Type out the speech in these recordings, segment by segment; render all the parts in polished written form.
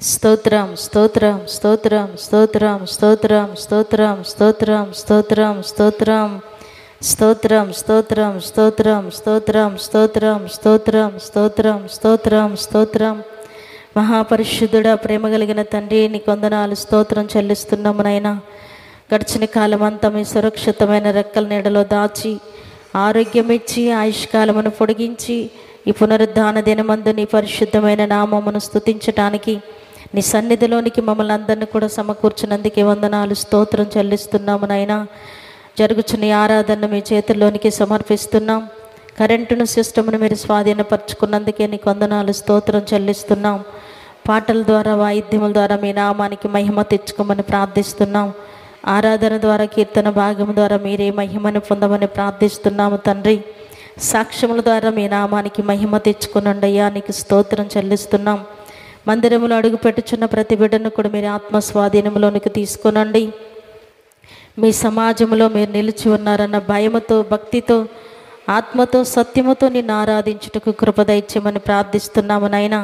స్తోత్రం స్తోత్రం స్తోత్రం స్తోత్రం స్తోత్రం స్తోత్రం స్తోత్రం స్తోత్రం స్తోత్రం స్తోత్రం స్తోత్రం స్తోత్రం స్తోత్రం స్తోత్రం స్తోత్రం స్తోత్రం స్తోత్రం స్తోత్రం. మహాపరిశుద్ధుడా, ప్రేమ కలిగిన తండ్రి, నీ కొందనాలు స్తోత్రం చెల్లిస్తున్నాము నాయనా. గడిచిన కాలం అంతా మీ సురక్షితమైన రెక్కల నీడలో దాచి ఆరోగ్యం ఇచ్చి ఆయుష్కాలమును పొడిగించి ఈ పునరుద్ధాన దినమందు నీ పరిశుద్ధమైన నామమును స్తుతించటానికి నీ సన్నిధిలోనికి మమ్మల్ని అందరినీ కూడా సమకూర్చినందుకే వందనాలు స్తోత్రం చెల్లిస్తున్నాము నాయనా. జరుగుచున్న ఈ ఆరాధన మీ చేతుల్లోనికి సమర్పిస్తున్నాం. కరెంటును సిస్టమ్ను మీరు స్వాధీనపరచుకున్నందుకే నీకు వందనాలు స్తోత్రం చెల్లిస్తున్నాం. పాటల ద్వారా వాయిద్యముల ద్వారా మీ నామానికి మహిమ తెచ్చుకోమని ప్రార్థిస్తున్నాం. ఆరాధన ద్వారా కీర్తన భాగం ద్వారా మీరే మహిమను పొందమని ప్రార్థిస్తున్నాము తండ్రి. సాక్ష్యముల ద్వారా మీ నామానికి మహిమ తెచ్చుకునండి అయ్యా, నీకు స్తోత్రం చెల్లిస్తున్నాం. మందిరములో అడుగు పెట్టుచున్న ప్రతి బిడ్డను కూడా మీరు ఆత్మ స్వాధీనంలోనికి తీసుకునండి. మీ సమాజంలో మీరు నిలిచి ఉన్నారన్న భయముతో, భక్తితో, ఆత్మతో, సత్యముతో నిన్ను ఆరాధించుటకు కృప దయచేయమని ప్రార్థిస్తున్నాము నాయనా.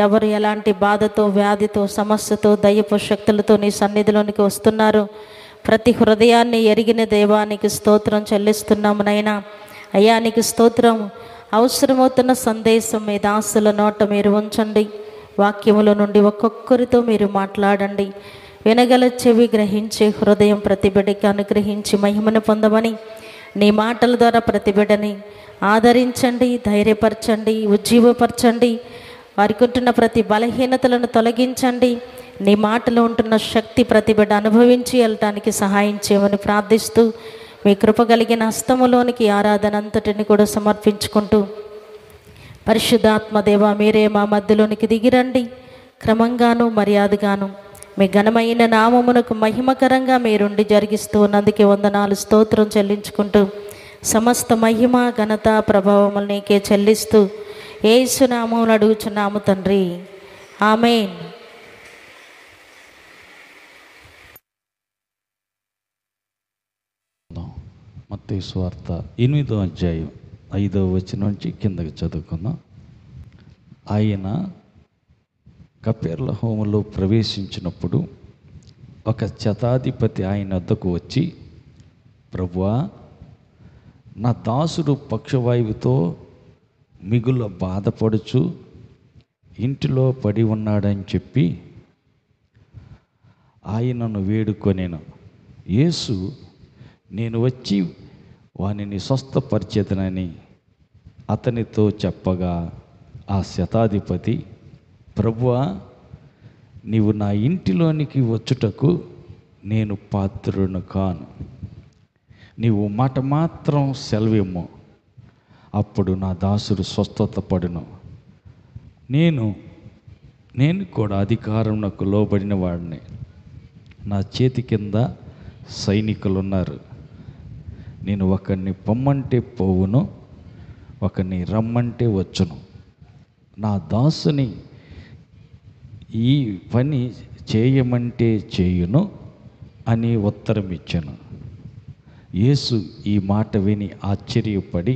ఎవరు ఎలాంటి బాధతో, వ్యాధితో, సమస్యతో, దయ్యపు శక్తులతో నీ సన్నిధిలోనికి వస్తున్నారు, ప్రతి హృదయాన్ని ఎరిగిన దేవానికి స్తోత్రం చెల్లిస్తున్నాము నాయనా. అయ్యా నీకు స్తోత్రం. అవసరమవుతున్న సందేశం మీ దాసుల నోట మీరు ఉంచండి. వాక్యముల నుండి ఒక్కొక్కరితో మీరు మాట్లాడండి. వినగల చెవి, గ్రహించే హృదయం ప్రతి బిడ్డకి అనుగ్రహించి మహిమను పొందమని నీ మాటల ద్వారా ప్రతి బిడ్డని ఆదరించండి, ధైర్యపరచండి, ఉజ్జీవపరచండి. వారికి ఉంటున్న ప్రతి బలహీనతలను తొలగించండి. నీ మాటలో ఉంటున్న శక్తి ప్రతి బిడ్డ అనుభవించి వెళ్ళటానికి సహాయం చేయమని ప్రార్థిస్తూ మీ కృప కలిగిన హస్తములోనికి ఆరాధన అంతటిని కూడా సమర్పించుకుంటూ, పరిశుద్ధాత్మదేవ మీరే మా మధ్యలోనికి దిగిరండి. క్రమంగాను మర్యాదగాను మీ ఘనమైన నామమునకు మహిమకరంగా మీరుండి జరిగిస్తూ ఉన్నందుకే వందనాలు స్తోత్రం చెల్లించుకుంటూ, సమస్త మహిమ ఘనత ప్రభావములు నీకే చెల్లిస్తూ యేసు నామమున అడుగుచున్నాము తండ్రి, ఆమేన్. మత్తయి సువార్త 8వ అధ్యాయం 5వ వచనం నుంచి కిందకి చదువుకుందాం. ఆయన కపెర్నహూములో ప్రవేశించినప్పుడు ఒక శతాధిపతి ఆయన వద్దకు వచ్చి, ప్రభువా, నా దాసుడు పక్షవాయువుతో మిగుల బాధపడుచు ఇంటిలో పడి ఉన్నాడని చెప్పి ఆయనను వేడుకొనెను. యేసు, నేను వచ్చి వానిని స్వస్థపరిచేదనని అతనితో చెప్పగా, ఆ శతాధిపతి, ప్రభువా, నీవు నా ఇంటిలోనికి వచ్చుటకు నేను పాత్రుడను కాను. నీవు మాట మాత్రం సెలవిమ్ము, అప్పుడు నా దాసుడు స్వస్థత పడును. నేను కూడా అధికారమునకు లోబడిన వాడిని. నా చేతి కింద సైనికులు ఉన్నారు. నేను ఒకరిని పొమ్మంటే పోవును, ఒకరిని రమ్మంటే వచ్చును. నా దాసుని ఈ పని చేయమంటే చేయును అని ఉత్తరం ఇచ్చాను. యేసు ఈ మాట విని ఆశ్చర్యపడి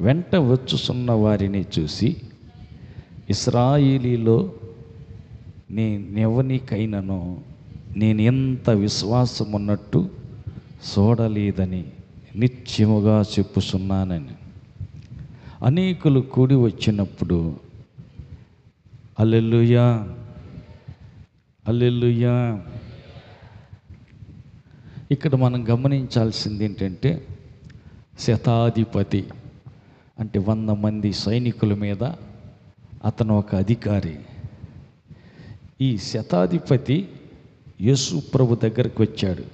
వెంట వచ్చుచున్న వారిని చూసి, ఇశ్రాయేలీలో నేనెవనికైనను నేను ఎంత విశ్వాసం ఉన్నట్టు చూడలేదని నిత్యముగా చెప్పుచున్నానని. అనేకులు కూడి వచ్చినప్పుడు హల్లెలూయా హల్లెలూయా. ఇక్కడ మనం గమనించాల్సింది ఏంటంటే, శతాధిపతి అంటే 100 మంది సైనికుల మీద అతను ఒక అధికారి. ఈ శతాధిపతి యేసు ప్రభు దగ్గరికి వచ్చాడు.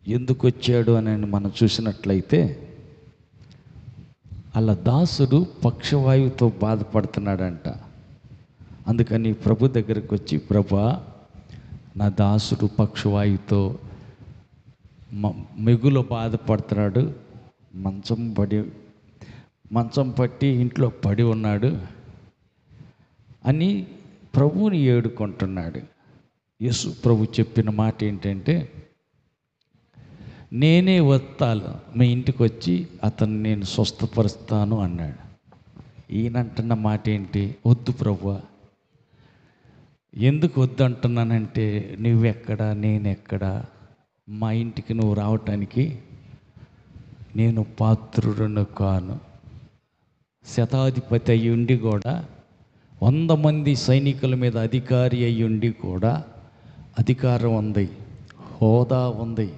ఎందుకు వచ్చాడు అని మనం చూసినట్లయితే, అలా దాసుడు పక్షవాయువుతో బాధపడుతున్నాడంట. అందుకని ప్రభు దగ్గరికి వచ్చి, ప్రభువా, నా దాసుడు పక్షవాయువుతో మిగులు బాధపడుతున్నాడు, మంచం పట్టి ఇంట్లో పడి ఉన్నాడు అని ప్రభువుని ఏడుకుంటున్నాడు. యేసు ప్రభు చెప్పిన మాట ఏంటంటే, నేనే వస్తాను మీ ఇంటికి వచ్చి అతన్ని నేను స్వస్థపరుస్తాను అన్నాడు. ఈయనంటున్న మాట ఏంటి? వద్దు ప్రభువా, ఎందుకు వద్దంటున్నానంటే, నువ్వెక్కడ నేనెక్కడ, మా ఇంటికి నువ్వు రావటానికి నేను పాత్రుడను కాను. శతాధిపతి అయి ఉండి కూడా, 100 మంది సైనికుల మీద అధికారి అయి ఉండి కూడా అధికారం ఉంది, హోదా ఉంది.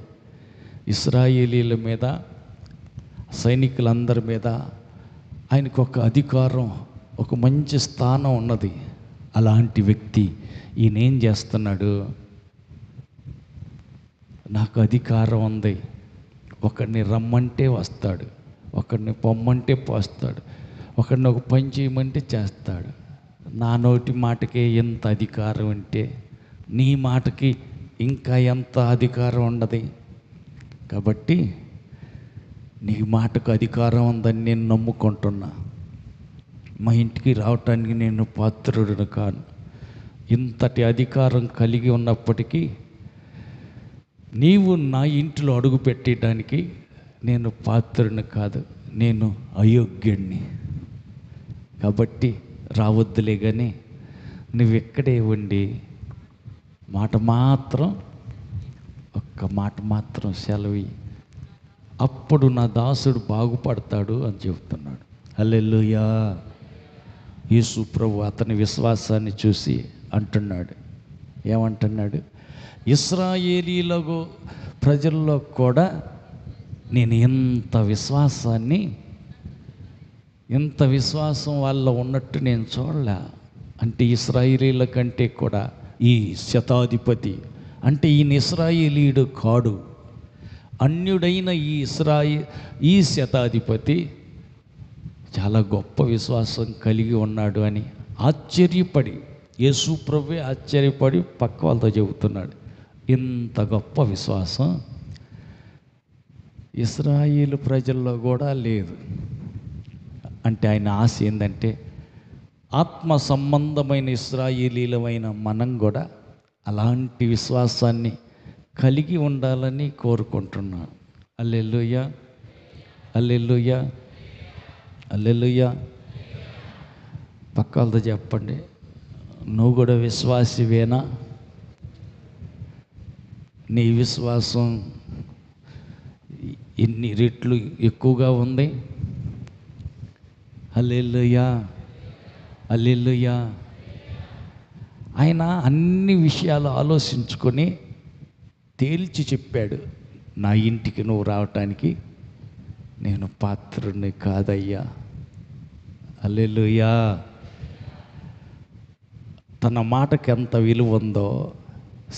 ఇశ్రాయేలీల మీద, సైనికులందరి మీద ఆయనకు ఒక అధికారం, ఒక మంచి స్థానం ఉన్నది. అలాంటి వ్యక్తి ఈయనేం చేస్తున్నాడు? నాకు అధికారం ఉంది, ఒకడిని రమ్మంటే వస్తాడు, ఒకడిని పొమ్మంటే పోస్తాడు, ఒకడిని ఒక పని చేయమంటే చేస్తాడు. నా నోటి మాటకే ఎంత అధికారం ఉంటే నీ మాటకి ఇంకా ఎంత అధికారం ఉండదు. కాబట్టి నీ మాటకు అధికారం ఉందని నేను నమ్ముకుంటున్నా. మా ఇంటికి రావటానికి నేను పాత్రుడును కాను. ఇంతటి అధికారం కలిగి ఉన్నప్పటికీ నీవు నా ఇంటిలో అడుగు పెట్టడానికి నేను పాత్రుడిని కాదు, నేను అయోగ్యుడిని. కాబట్టి రావద్దులే, కానీ నువ్వెక్కడే ఉండి ఒక్క మాట మాత్రం సెలవి, అప్పుడు నా దాసుడు బాగుపడతాడు అని చెబుతున్నాడు. హల్లెలూయా. యేసు ప్రభు అతని విశ్వాసాన్ని చూసి అంటున్నాడు, ఏమంటున్నాడు? ఇశ్రాయేలీల ప్రజల్లో కూడా నేను ఇంత విశ్వాసం వాళ్ళ ఉన్నట్టు నేను చూడలే. అంటే ఇశ్రాయేలీల కంటే కూడా ఈ శతాధిపతి, అంటే ఈయన ఇశ్రాయేలీయుడు కాడు, అన్యుడైన ఈ శతాధిపతి చాలా గొప్ప విశ్వాసం కలిగి ఉన్నాడు అని ఆశ్చర్యపడి, యేసు ప్రభువే ఆశ్చర్యపడి పక్క వాళ్ళతో చెబుతున్నాడు, ఇంత గొప్ప విశ్వాసం ఇశ్రాయేలు ప్రజల్లో కూడా లేదు. అంటే ఆయన ఆశ ఏంటంటే, ఆత్మ సంబంధమైన ఇశ్రాయేలీలమైన మనం కూడా అలాంటి విశ్వాసాన్ని కలిగి ఉండాలని కోరుకుంటున్నాను. హల్లెలూయా, హల్లెలూయా, హల్లెలూయా. పక్కలతో చెప్పండి, నువ్వు కూడా విశ్వాసివేనా? నీ విశ్వాసం ఎన్ని రెట్లు ఎక్కువగా ఉంది? హల్లెలూయా, హల్లెలూయా. ఆయన అన్ని విషయాలు ఆలోచించుకొని తేల్చి చెప్పాడు, నా ఇంటికి నువ్వు రావటానికి నేను పాత్రుడిని కాదయ్యా. హల్లెలూయా. తన మాటకి ఎంత విలువ ఉందో,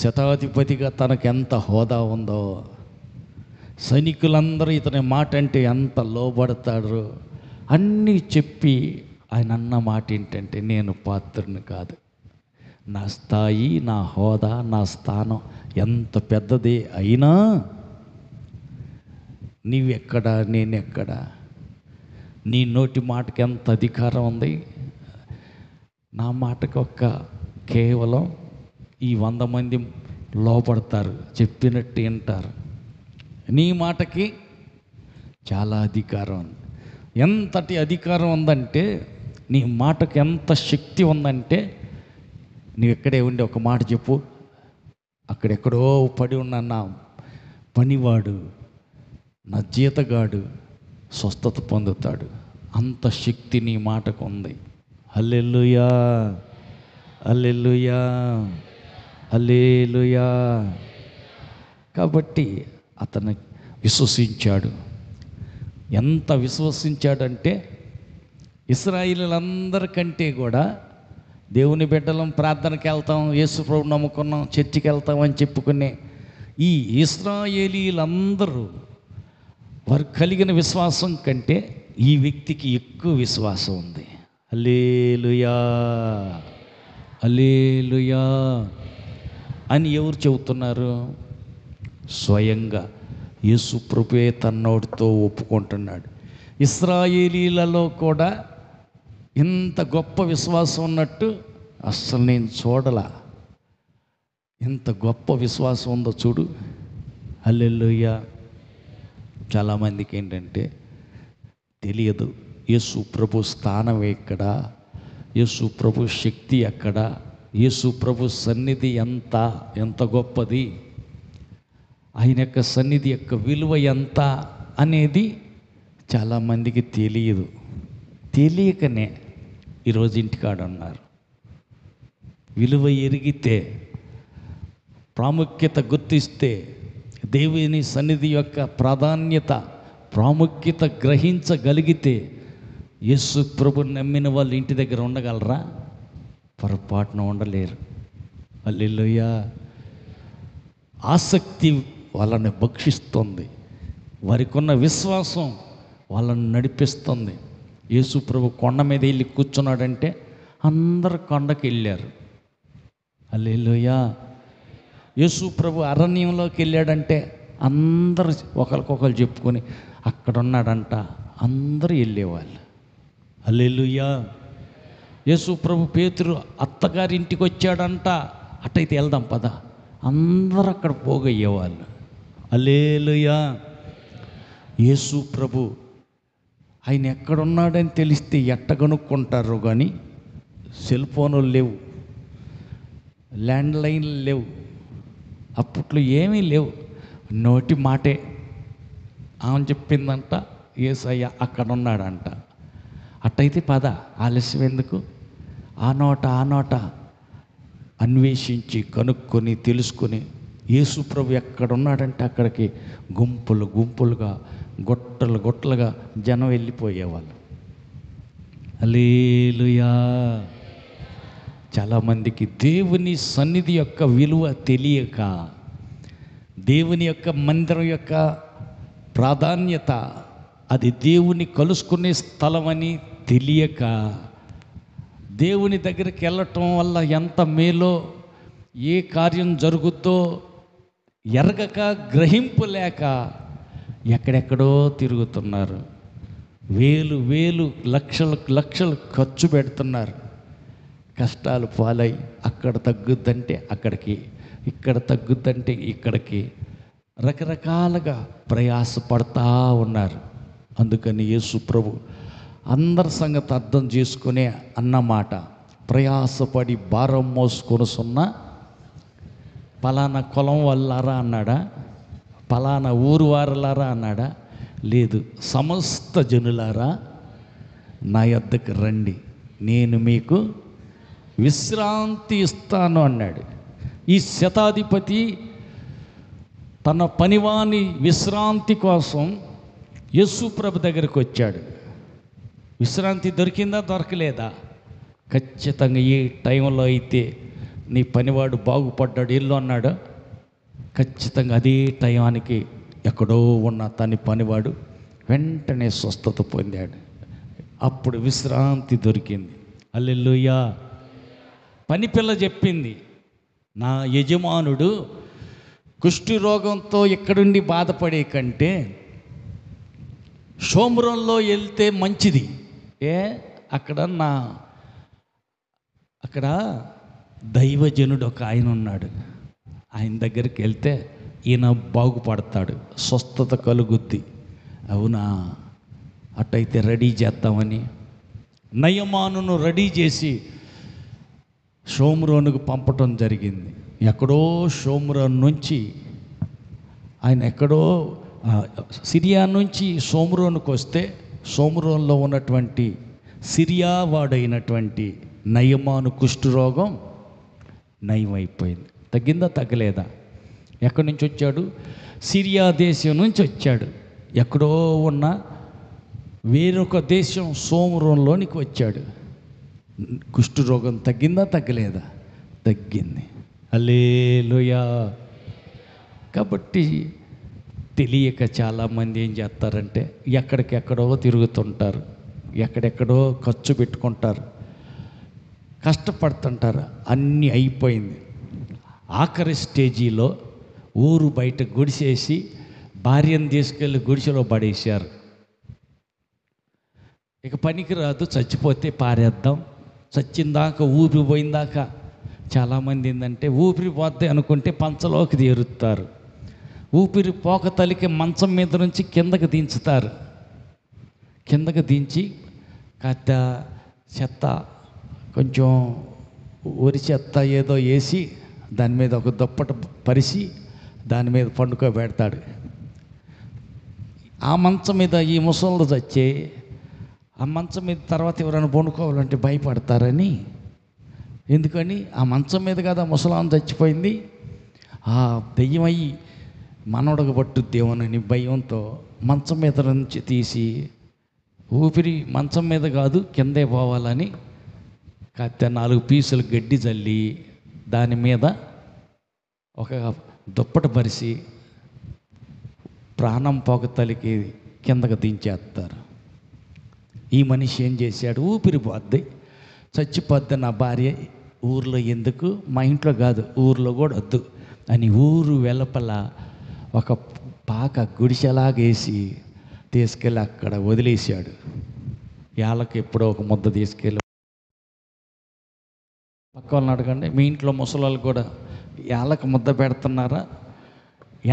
శతాధిపతిగా తనకెంత హోదా ఉందో, సైనికులందరూ ఇతని మాట అంటే ఎంత లోబడతాడు, అన్నీ చెప్పి ఆయన అన్న మాట ఏంటంటే, నేను పాత్రుని కాదు. నా స్థాయి, నా హోదా, నా స్థానం ఎంత పెద్దది అయినా నీవెక్కడా నేనెక్కడా, నీ నోటి మాటకి ఎంత అధికారం ఉంది, నా మాటకి కేవలం ఈ 100 మంది లోపడతారు, చెప్పినట్టు వింటారు. నీ మాటకి చాలా అధికారం ఉంది. ఎంతటి అధికారం ఉందంటే, నీ మాటకు ఎంత శక్తి ఉందంటే, నువ్వు ఎక్కడే ఉండి ఒక మాట చెప్పు, అక్కడెక్కడో పడి ఉన్న నా పనివాడు, నా జీతగాడు స్వస్థత పొందుతాడు. అంత శక్తి నీ మాటకు ఉంది. హల్లెలూయా, హల్లెలూయా, హల్లెలూయా. కాబట్టి అతను విశ్వసించాడు. ఎంత విశ్వసించాడంటే, ఇశ్రాయేలీలందరికంటే కూడా దేవుని బిడ్డలం, ప్రార్థనకి వెళ్తాం, యేసు ప్రభువుని నమ్ముకున్నాం, చర్చికి వెళ్తాం అని చెప్పుకునే ఈ ఇశ్రాయేలీలందరూ వారు కలిగిన విశ్వాసం కంటే ఈ వ్యక్తికి ఎక్కువ విశ్వాసం ఉంది. హల్లెలూయా, హల్లెలూయా అని ఎవరు చెబుతున్నారు? స్వయంగా యేసు ప్రభువే తన్నోడితో ఒప్పుకుంటున్నాడు. ఇశ్రాయేలీలలో కూడా ఇంత గొప్ప విశ్వాసం ఉన్నట్టు అస్సలు నేను చూడలా. ఎంత గొప్ప విశ్వాసం ఉందో చూడు. హల్లెలూయా. చాలామందికి ఏంటంటే తెలియదు, యేసు ప్రభు స్థానం ఎక్కడ, యేసు ప్రభు శక్తి ఎక్కడ యేసు ప్రభు సన్నిధి ఎంత గొప్పది, ఆయన యొక్క సన్నిధి యొక్క విలువ ఎంత అనేది చాలామందికి తెలియదు. తెలియకనే ఈరోజు ఇంటికాడ ఉన్నారు. విలువ ఎరిగితే, ప్రాముఖ్యత గుర్తిస్తే, దేవుని సన్నిధి యొక్క ప్రాముఖ్యత గ్రహించగలిగితే యేసు ప్రభుని నమ్మిన వాళ్ళు ఇంటి దగ్గర ఉండగలరా? పొరపాటున ఉండలేరు. హల్లెలూయా. ఆసక్తి వాళ్ళని భక్షిస్తుంది, వారికి ఉన్న విశ్వాసం వాళ్ళని నడిపిస్తుంది. యేసు ప్రభు కొండ మీద వెళ్ళి కూర్చున్నాడంటే అందరు కొండకి వెళ్ళారు. హల్లెలూయా. యేసు ప్రభు అరణ్యంలోకి వెళ్ళాడంటే అందరు ఒకరికొకరు చెప్పుకొని అక్కడ ఉన్నాడంట, అందరూ వెళ్ళేవాళ్ళు. హల్లెలూయా. యేసు ప్రభు పేతురు అత్తగారి ఇంటికి వచ్చాడంట, అట్టయితే వెళ్దాం పద, అందరూ అక్కడ పోగయ్యేవాళ్ళు. హల్లెలూయా. యేసు ప్రభు ఆయన ఎక్కడున్నాడని తెలిస్తే ఎట్ట కనుక్కుంటారు, కానీ సెల్ ఫోన్లు లేవు, ల్యాండ్ లైన్లు లేవు, అప్పట్లో ఏమీ లేవు. నోటి మాటే ఆమె చెప్పిందంట, యేసయ్య అక్కడ ఉన్నాడంట. అట్టయితే పద, ఆలస్యం ఎందుకు, ఆ నోట అన్వేషించి కనుక్కొని తెలుసుకొని యేసు ప్రభు ఎక్కడున్నాడంటే అక్కడికి గుంపులుగా గొట్టలుగా జనం వెళ్ళిపోయేవాళ్ళు. హల్లెలూయా. చాలామందికి దేవుని సన్నిధి యొక్క విలువ తెలియక, దేవుని యొక్క మందిరం యొక్క ప్రాధాన్యత, అది దేవుని కలుసుకునే స్థలం అని తెలియక, దేవుని దగ్గరికి వెళ్ళటం వల్ల ఎంత మేలో, ఏ కార్యం జరుగుతో ఎరగక, గ్రహింపు లేక ఎక్కడెక్కడో తిరుగుతున్నారు. వేలు లక్షలు ఖర్చు పెడుతున్నారు. కష్టాలు పాలై అక్కడ తగ్గుద్దంటే అక్కడికి, ఇక్కడ తగ్గుద్దంటే ఇక్కడికి రకరకాలుగా ప్రయాసపడతా ఉన్నారు. అందుకని యేసు ప్రభు అందరి సంగతి అర్థం చేసుకునే అన్నమాట, ప్రయాసపడి భారం మోసుకొనుసున్న పలానా కులం వాళ్ళారా అన్నాడా, పలానా ఊరు వారలారా అన్నాడా? లేదు, సమస్త జనులారా నా యొద్దకు రండి, నేను మీకు విశ్రాంతి ఇస్తాను అన్నాడు. ఈ శతాధిపతి తన పనివాని విశ్రాంతి కోసం యేసు ప్రభు దగ్గరికి వచ్చాడు. విశ్రాంతి దొరికిందా, దొరకలేదా? ఖచ్చితంగా ఏ టైంలో అయితే నీ పనివాడు బాగుపడ్డాడు ఇల్లు అన్నాడు, ఖచ్చితంగా అదే టయానికి ఎక్కడో ఉన్న తన పనివాడు వెంటనే స్వస్థత పొందాడు. అప్పుడు విశ్రాంతి దొరికింది. హల్లెలూయా. పని పిల్ల చెప్పింది, నా యజమానుడు కుష్టి రోగంతో ఇక్కడుండి బాధపడే కంటే షోమ్రోన్లో వెళ్తే మంచిది. అక్కడ దైవజనుడు ఒక ఆయన ఉన్నాడు, ఆయన దగ్గరికి వెళ్తే ఈయన బాగుపడతాడు, స్వస్థత కలుగుద్ది. అవునా, అట్టయితే రెడీ చేద్దామని నయమానును రెడీ చేసి షోమ్రోనుకు పంపటం జరిగింది. ఎక్కడో షోమ్రోన్ నుంచి ఆయన సిరియా నుంచి షోమ్రోనుకు వస్తే, షోమ్రోన్లో ఉన్నటువంటి సిరియా వాడైనటువంటి నయమాను కుష్ఠరోగం నయమైపోయింది. తగ్గిందా, తగ్గలేదా? ఎక్కడి నుంచి వచ్చాడు? సిరియా దేశం నుంచి వచ్చాడు. ఎక్కడో ఉన్న వేరొక దేశం షోమ్రోన్లోనికి వచ్చాడు. కుష్ఠరోగం తగ్గిందా, తగ్గలేదా? తగ్గింది. హల్లెలూయా. కాబట్టి తెలియక చాలామంది ఏం చేస్తారంటే ఎక్కడికెక్కడో తిరుగుతుంటారు, ఎక్కడెక్కడో ఖర్చు పెట్టుకుంటారు, కష్టపడుతుంటారు. అన్నీ అయిపోయింది. ఆఖరి స్టేజీలో ఊరు బయట గుడిసేసి భార్యను తీసుకెళ్ళి గుడిసెలో పడేశారు. ఇక పనికి రాదు, చచ్చిపోతే పారేద్దాం, చచ్చిందాక ఊపిరి పోయిందాక. చాలామంది ఏంటంటే ఊపిరి పోద్ది అనుకుంటే పంచలోకి తీరుతారు. ఊపిరి పోక తలికి మంచం మీద నుంచి కిందకి దించుతారు. కిందకి దించి చెత్త కొంచెం వరి చెత్త ఏదో వేసి దాని మీద ఒక దుప్పట పరిచి దాని మీద పండుకోబెడతాడు. ఆ మంచం మీద ఈ ముసళ్ళు చచ్చే, ఆ మంచం మీద తర్వాత ఎవరైనా పండుకోవాలంటే భయపడతారని, ఎందుకని ఆ మంచం మీద కదా ముసలాం చచ్చిపోయింది, ఆ దెయ్యమయ్యి మనవడకు పట్టుద్దేమోనని భయంతో మంచం మీద నుంచి తీసి ఊపిరి మంచం మీద కాదు కిందే పోవాలని కాస్త 4 పీసులు గడ్డి చల్లి దాని మీద ఒక దుప్పటి పరిచి ప్రాణం పోకతలికి కిందకు దించేస్తారు. ఈ మనిషి ఏం చేశాడు? ఊపిరి పోద్ది, చచ్చిపోద్ది నా భార్య, ఊర్లో ఎందుకు, మా ఇంట్లో కాదు ఊర్లో కూడా వద్దు అని ఊరు వెలుపల ఒక పాక గుడిసెలాగేసి తీసుకెళ్ళి అక్కడ వదిలేశాడు. వాళ్ళకి ఎప్పుడో ఒక ముద్ద తీసుకెళ్ళి పక్క వాళ్ళని అడగండి, మీ ఇంట్లో ముసలాళ్ళు కూడా వాళ్ళకి ముద్ద పెడుతున్నారా,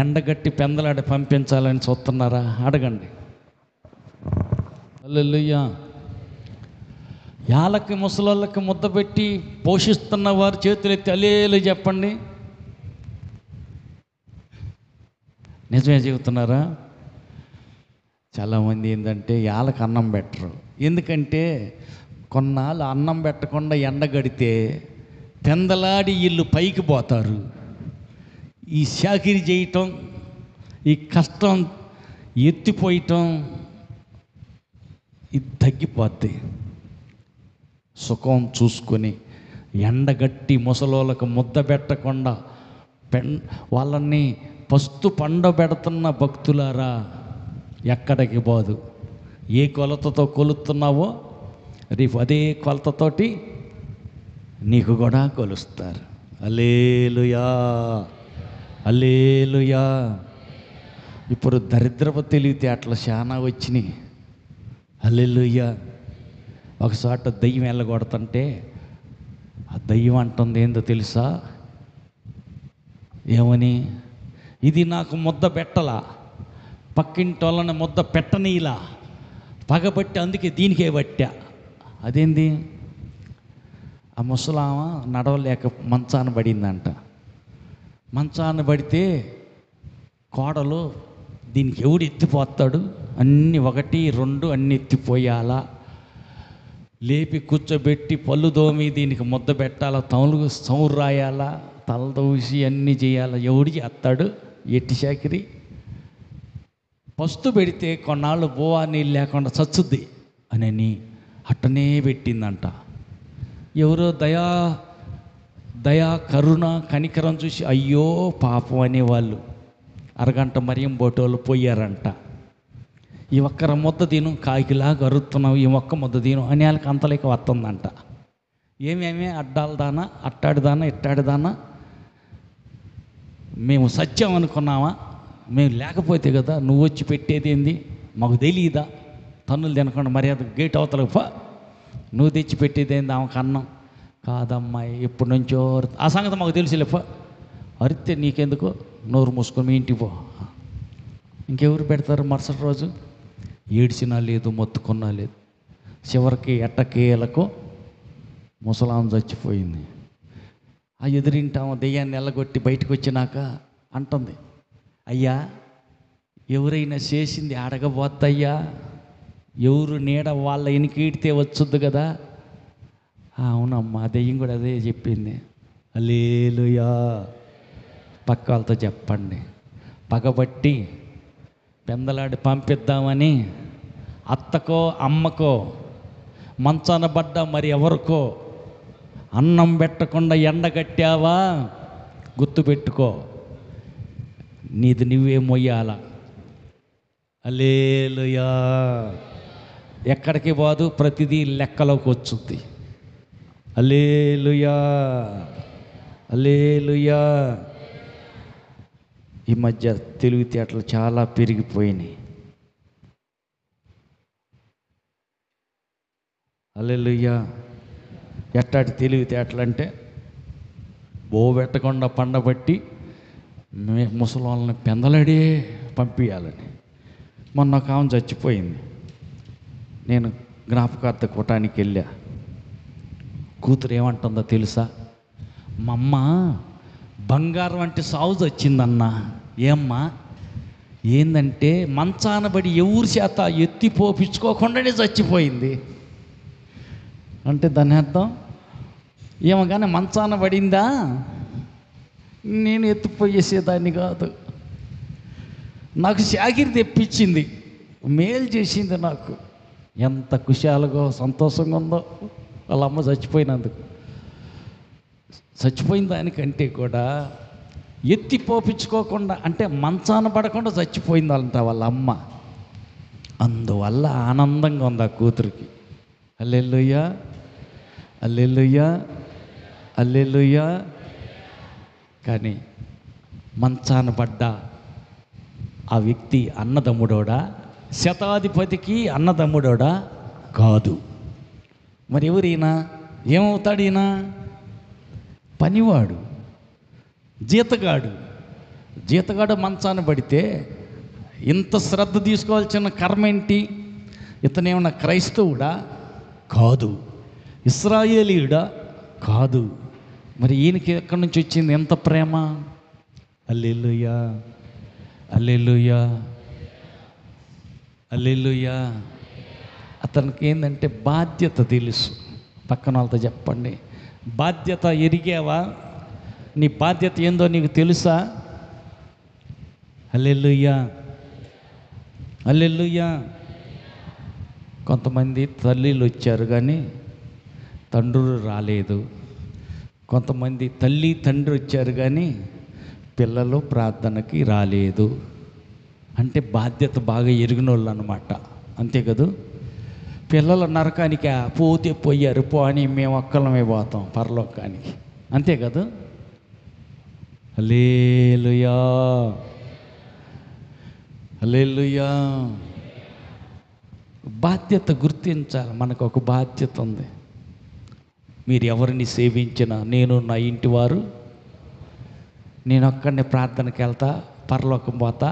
ఎండగట్టి పెందలాడి పంపించాలని చూస్తున్నారా? అడగండి. హల్లెలూయా. వాళ్ళకి ముసలాళ్ళకి ముద్ద పెట్టి పోషిస్తున్న వారు చేతులెత్తి హల్లెలూయా చెప్పండి. నిజమే చెబుతున్నారా? చాలామంది ఏంటంటే వాళ్ళకి అన్నం పెట్టరు. ఎందుకంటే కొన్నాళ్ళు అన్నం పెట్టకుండా ఎండగడితే పెందలాడి వీళ్ళు పైకి పోతారు. ఈ చాకిరీ చేయటం, ఈ కష్టం ఎత్తిపోయటం ఇది తగ్గిపోద్ది. సుఖం చూసుకొని ఎండగట్టి ముసలోళ్ళకు ముద్ద పెట్టకుండా వాళ్ళని పస్తు పండబెడుతున్న భక్తులారా, ఎక్కడికి పోదు. ఏ కొలతతో కొలుస్తున్నావో రేపు అదే కొలతతోటి నీకు కూడా కొలుస్తారు. హల్లెలూయా, హల్లెలూయా. ఇప్పుడు దరిద్రపు తెలివితేటలు చాలా వచ్చినాయి. హల్లెలూయా. ఒకసారి దయ్యం వెళ్ళగొడుతుంటే ఆ దయ్యం అంటుంది ఏందో తెలుసా? ఏమని? ఇది నాకు ముద్ద పెట్టలా, పక్కింటి వాళ్ళని ముద్ద పెట్టనీలా, పగబట్టి అందుకే దీనికే పట్టా. అదేంది? ఆ ముసలామ నడవలేక మంచాన పడిందంట. మంచాన పడితే కోడలు దీనికి ఎవడు ఎత్తిపోతాడు, అన్నీ 1, 2 అన్నీ ఎత్తిపోయాలా, లేపి కూర్చోబెట్టి పళ్ళు దోమి దీనికి ముద్ద పెట్టాలా, తౌలు సౌరు రాయాలా, తల దూసి అన్నీ చేయాలా, ఎవడు చేస్తాడు? ఎట్టి చాకిరి. పస్తు పెడితే కొన్నాళ్ళు బోవా నీళ్ళు లేకుండా చచ్చుద్ది అని అట్టనే పెట్టిందంట. ఎవరో దయా కరుణ కనికరం చూసి అయ్యో పాపం అనేవాళ్ళు అరగంట మరియం బోటోళ్ళు పోయారంట. ఈ ఒక్కర ముద్ద తిను, కాకిలాగా అరుతున్నావు, ఈ ఒక్క ముద్ద తిను అని వాళ్ళకి అంతలేక వస్తుందంట. ఏమేమి అడ్డాలదానా, అట్టాడిదానా, ఇట్టాడిదానా, మేము సత్యం అనుకున్నామా? మేము లేకపోతే కదా నువ్వు వచ్చి పెట్టేది ఏంది, మాకు తెలియదా? తన్నులు తినకుండా మర్యాద గేట్ అవతలకు పో, నువ్వు తెచ్చి పెట్టేది ఏంది ఆమెకు అన్నం? కాదమ్మాయి, ఎప్పటి నుంచో ఆ సంగతి మాకు తెలిసిలేపో, అరితే నీకెందుకు, నోరు మూసుకొని మీ ఇంటికి పో. ఇంకెవరు పెడతారు? మరుసటి రోజు ఏడ్చినా లేదు, మొత్తుకున్నా లేదు. చివరికి ఎట్టకేలకు ముసలాం చచ్చిపోయింది. ఆ ఎదురింటాం దెయ్యాన్ని ఎల్లగొట్టి బయటకు వచ్చినాక అంటుంది, అయ్యా ఎవరైనా చేసింది అడగబోద్దయ్యా, ఎవరు నీడ వాళ్ళ ఎనికీడితే వచ్చుద్దు కదా. అవునమ్మా, దెయ్యం కూడా అదే చెప్పింది. హల్లెలూయా. పక్క వాళ్ళతో చెప్పండి, పగబట్టి పెందలాడి పంపిద్దామని అత్తకో అమ్మకో మంచాన పడ్డా మరి ఎవరికో అన్నం పెట్టకుండా ఎండగట్టావా, గుర్తుపెట్టుకో, నీది నువ్వే మొయ్యాల. హల్లెలూయా. ఎక్కడికి పోదు, ప్రతిదీ లెక్కలోకి వచ్చుద్ది. హల్లెలూయా, హల్లెలూయా. ఈ మధ్య తెలివితేటలు చాలా పెరిగిపోయినాయి. హల్లెలూయా. ఎట్టాటి తెలివితేటలు అంటే పెట్టకుండా పండబట్టి ముసలాళ్ళని పెందలాడే పంపించాలని. మొన్న ఒక ఆమె చచ్చిపోయింది. నేను జ్ఞాపకార్థ కూటానికి వెళ్ళా. కూతురు ఏమంటుందో తెలుసా? మా అమ్మ బంగారం అంటే సాగు వచ్చిందన్నా. ఏమ్మా? ఏందంటే మంచాన పడి ఎవరి చేత ఎత్తి పోపించుకోకుండానే చచ్చిపోయింది. అంటే దాని అర్థం ఏమో కానీ మంచాన పడిందా, నేను ఎత్తిపోయేసేదాన్ని కాదు. నాకు చాకిరి తెప్పించింది, మేలు చేసింది నాకు. ఎంత కుశాలుగా సంతోషంగా ఉందో వాళ్ళ అమ్మ చచ్చిపోయినందుకు. చచ్చిపోయిన దానికంటే కూడా ఎత్తి పోపించుకోకుండా, అంటే మంచాన పడకుండా చచ్చిపోయిందంట వాళ్ళ అమ్మ. అందువల్ల ఆనందంగా ఉంది ఆ కూతురికి. హల్లెలూయా, హల్లెలూయా, హల్లెలూయా. కానీ మంచాన పడ్డ ఆ వ్యక్తి అన్నదమ్ముడోడా, శతాధిపతికి అన్నదమ్ముడోడా? కాదు. మరి ఎవరైనా ఏమవుతాడు? ఈయన పనివాడు, జీతగాడు. జీతగాడు మంచాన పడితే ఇంత శ్రద్ధ తీసుకోవాల్సిన కర్మ ఏంటి? ఇతనేమన్నా క్రైస్తవుడా? కాదు. ఇశ్రాయేలీయుడా? కాదు. మరి ఈయనకి ఎక్కడి నుంచి వచ్చింది ఎంత ప్రేమ? హల్లెలూయా, హల్లెలూయా, హల్లెలూయా. అతనికి ఏంటంటే బాధ్యత తెలుసు. పక్కన వాళ్ళతో చెప్పండి, బాధ్యత ఎరిగావా? నీ బాధ్యత ఏందో నీకు తెలుసా? హల్లెలూయా, హల్లెలూయా. కొంతమంది తల్లిలు వచ్చారు కానీ తండ్రులు రాలేదు. కొంతమంది తల్లి తండ్రి వచ్చారు కానీ పిల్లలు ప్రార్థనకి రాలేదు. అంటే బాధ్యత బాగా ఎరిగిన వాళ్ళు అన్నమాట. అంతే కదా? పిల్లలు నరకానికి పోతే పోయారు పో అని మేము ఒక్కలమే పోతాం పరలోకానికి. అంతే కదా? హల్లెలూయా, హల్లెలూయా. బాధ్యత గుర్తించాలి. మనకు ఒక బాధ్యత ఉంది. మీరు ఎవరిని సేవించినా, నేను నా ఇంటి వారు, నేను ఒక్కడిని ప్రార్థనకి వెళ్తా, పరలోకం పోతా,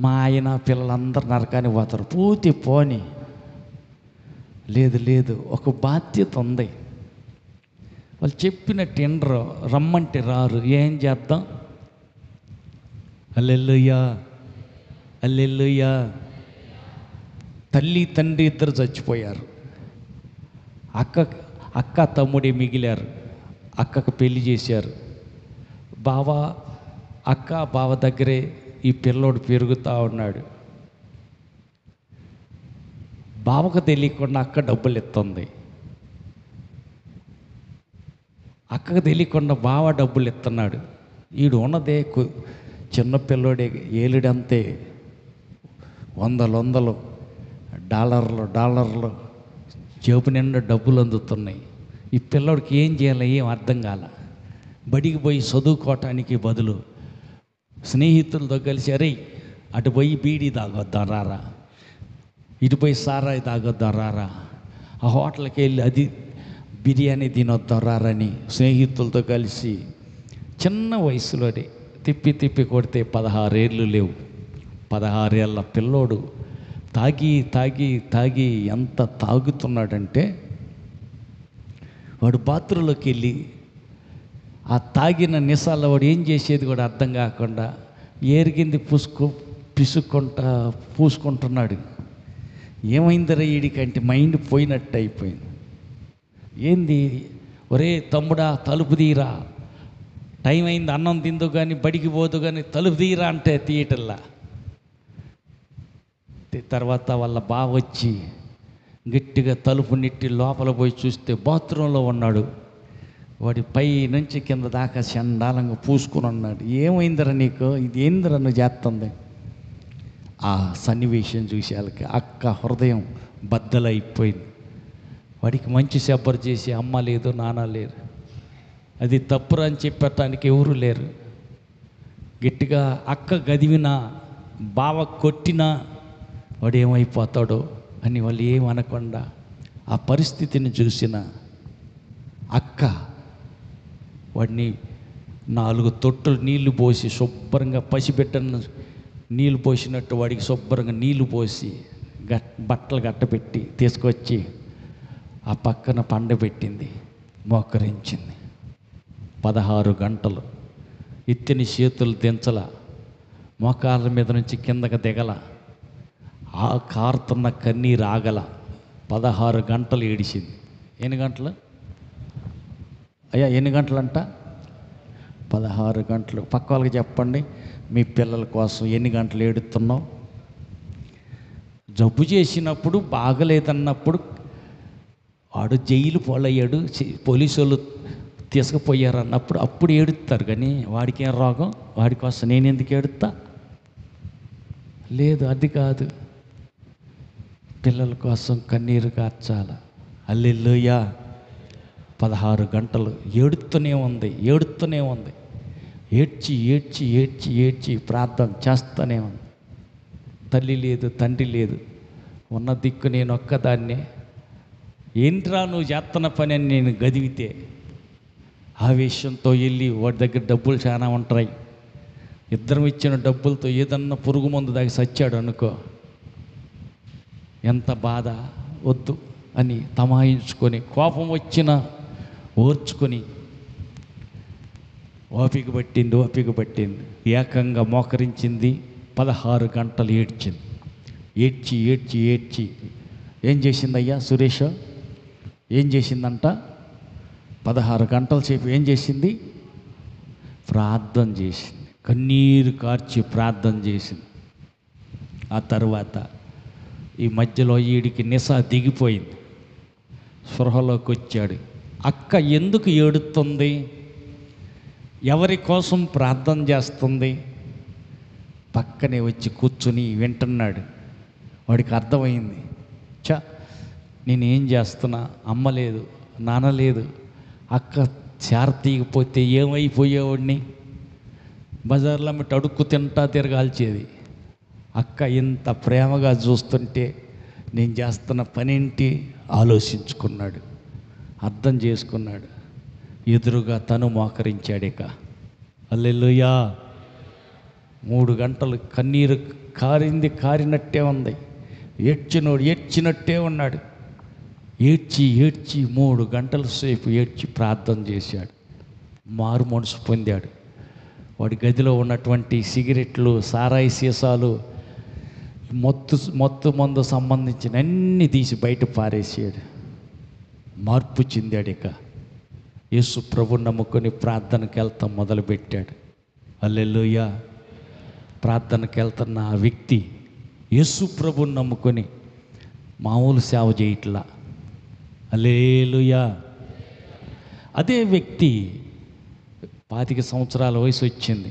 మా ఆయన పిల్లలందరూ నరకానికి పోతారు. పూర్తి పోని లేదు లేదు, ఒక బాధ్యత ఉంది. వాళ్ళు చెప్పినట్టు వినరు, రమ్మంటే రారు. ఏం చేద్దాం? హల్లెలూయా, హల్లెలూయా. తల్లి తండ్రి ఇద్దరు చచ్చిపోయారు. అక్క తమ్ముడే మిగిలారు. అక్కకు పెళ్లి చేశారు. అక్క బావ దగ్గరే ఈ పిల్లోడు పెరుగుతూ ఉన్నాడు. బావకు తెలియకుండా అక్క డబ్బులు ఇస్తుంది. అక్కకు తెలియకుండా బావ డబ్బులు ఇస్తున్నాడు. వీడు ఉన్నదే చిన్న పిల్లోడే, ఏలుడంతే, వందలు డాలర్లు జేబు నిండా డబ్బులు అందుతున్నాయి. ఈ పిల్లోడికి ఏం చేయాలో ఏం అర్థం కాల. బడికి పోయి చదువుకోవటానికి బదులు స్నేహితులతో కలిసి, అరే అటు పోయి బీడీ తాగొద్దాం రారా, ఇటు పోయి సారాయి తాగొద్దాం రారా, ఆ హోటల్కి వెళ్ళి అది బిర్యానీ తినొద్దాం రారని స్నేహితులతో కలిసి చిన్న వయసులోనే తిప్పి కొడితే 16 ఏళ్ళు లేవు. 16 ఏళ్ళ పిల్లోడు తాగి ఎంత తాగుతున్నాడంటే, వాడు బాత్రూంలోకి వెళ్ళి ఆ తాగిన నిసాల వాడు ఏం చేసేది కూడా అర్థం కాకుండా ఏరిగింది పూసుకుంటున్నాడు. ఏమైందిరా వీడికంటే మైండ్ పోయినట్టు అయిపోయింది. ఏంది? ఒరే తమ్ముడా తలుపు తీరా, టైం అయింది, అన్నం తిందు కానీ బడికి పోదు కానీ తలుపు తీరా అంటే తీయటల్లా. తర్వాత వాళ్ళ బావ వచ్చి గట్టిగా తలుపు నెట్టి లోపల పోయి చూస్తే బాత్రూంలో ఉన్నాడు. వాడి పై నుంచి కింద దాకా చండాలంగా పూసుకుని ఉన్నాడు. ఏమైందిరా నీకు? ఇది ఏందిరా నువ్వు చేస్తుంది? ఆ సన్నివేశం చూసేళ్ళకి అక్క హృదయం బద్దలైపోయింది. వాడికి మంచి శబ్బరు చేసి అమ్మ లేదు, నాన్న లేరు, అది తప్పురా అని చెప్పటానికి ఎవరు లేరు. గట్టిగా అక్క గదివినా, బావ కొట్టినా వాడు ఏమైపోతాడో అని వాళ్ళు ఏమనకుండా ఆ పరిస్థితిని చూసిన అక్క వాడిని 4 తొట్టులు నీళ్లు పోసి శుభ్రంగా, పసిబిడ్డను నీళ్ళు పోసినట్టు వాడికి శుభ్రంగా నీళ్లు పోసి బట్టలు గట్టపెట్టి తీసుకొచ్చి ఆ పక్కన పండబెట్టింది, మోకరించింది. 16 గంటలు ఎత్తిన చేతులు దించల, మోకాళ్ళ మీద నుంచి కిందకి దిగల, ఆ కారుతున్న కన్నీరు ఆగల. 16 గంటలు ఏడిచింది. ఎన్ని గంటలు అయ్యా? ఎన్ని గంటలంట? 16 గంటలు. పక్క వాళ్ళకి చెప్పండి, మీ పిల్లల కోసం ఎన్ని గంటలు ఏడుతున్నావు? జబ్బు చేసినప్పుడు, బాగలేదన్నప్పుడు వాడు జైలు పాలయ్యాడు, పోలీసు వాళ్ళు తీసుకుపోయారు అన్నప్పుడు అప్పుడు ఏడుస్తారు. కానీ వాడికి ఏం రోగం? వాడి కోసం నేను ఎందుకు ఏడుతా? లేదు, అది కాదు. పిల్లల కోసం కన్నీరు కార్చాల. హల్లెలూయా. 16 గంటలు ఏడుస్తూనే ఉంది. ఏడ్చి ప్రార్థన చేస్తూనే ఉంది. తల్లి లేదు, తండ్రి లేదు, ఉన్న దిక్కు నేను ఒక్కదాన్నే. ఏంట్రా నువ్వు చేస్తున్న పని అని నేను గదివితే ఆవేశంతో వెళ్ళి వాడి దగ్గర డబ్బులు చాలా ఉంటాయి, ఇద్దరం ఇచ్చిన డబ్బులతో ఏదన్నా పురుగు మందు దాకా సచ్చాడు అనుకో, ఎంత బాధ. వద్దు అని తమాయించుకొని, కోపం వచ్చినా ఓర్చుకొని, ఓపిక పట్టింది. ఏకంగా మోకరించింది. 16 గంటలు ఏడ్చింది. ఏడ్చి ఏం చేసిందయ్యా సురేష్? ఏం చేసిందంట? 16 గంటల సేపు ఏం చేసింది? ప్రార్థన చేసింది. కన్నీరు కార్చి ప్రార్థన చేసింది. ఆ తర్వాత ఈ మధ్యలో వీడికి నిశా దిగిపోయింది, స్పృహలోకి వచ్చాడు. అక్క ఎందుకు ఏడుస్తుంది? ఎవరి కోసం ప్రార్థన చేస్తుంది? పక్కనే వచ్చి కూర్చుని వింటున్నాడు. వాడికి అర్థమైంది, నేనేం చేస్తున్నా, అమ్మ లేదు, నాన్న లేదు, అక్క చేరతీయకపోతే ఏమైపోయేవాడిని? బజార్లో మిట్టు అడుక్కు తింటా తిరగాల్చేది. అక్క ఇంత ప్రేమగా చూస్తుంటే నేను చేస్తున్న పనేంటి ఆలోచించుకున్నాడు, అర్థం చేసుకున్నాడు. ఎదురుగా తను మోకరించాడు. ఇక హల్లెలూయా. 3 గంటలు కన్నీరు కారినట్టే ఉంది. ఏడ్చినట్టే ఉన్నాడు. ఏడ్చి 3 గంటల సేపు ప్రార్థన చేశాడు. మారు మనసు పొందాడు. వాడి గదిలో ఉన్నటువంటి సిగరెట్లు, సారాయి సీసాలు, మత్తు మందు సంబంధించిన అన్నీ తీసి బయట పారేసాడు. మార్పు చెందాడు. ఇక యేసు ప్రభు నమ్ముకొని ప్రార్థనకి వెళ్తాం మొదలుపెట్టాడు. హల్లెలూయా. ప్రార్థనకి వెళ్తున్న ఆ వ్యక్తి యేసు ప్రభుని నమ్ముకొని మామూలు సేవ చేయట్లా. హల్లెలూయా. అదే వ్యక్తి 25 సంవత్సరాల వయసు వచ్చింది.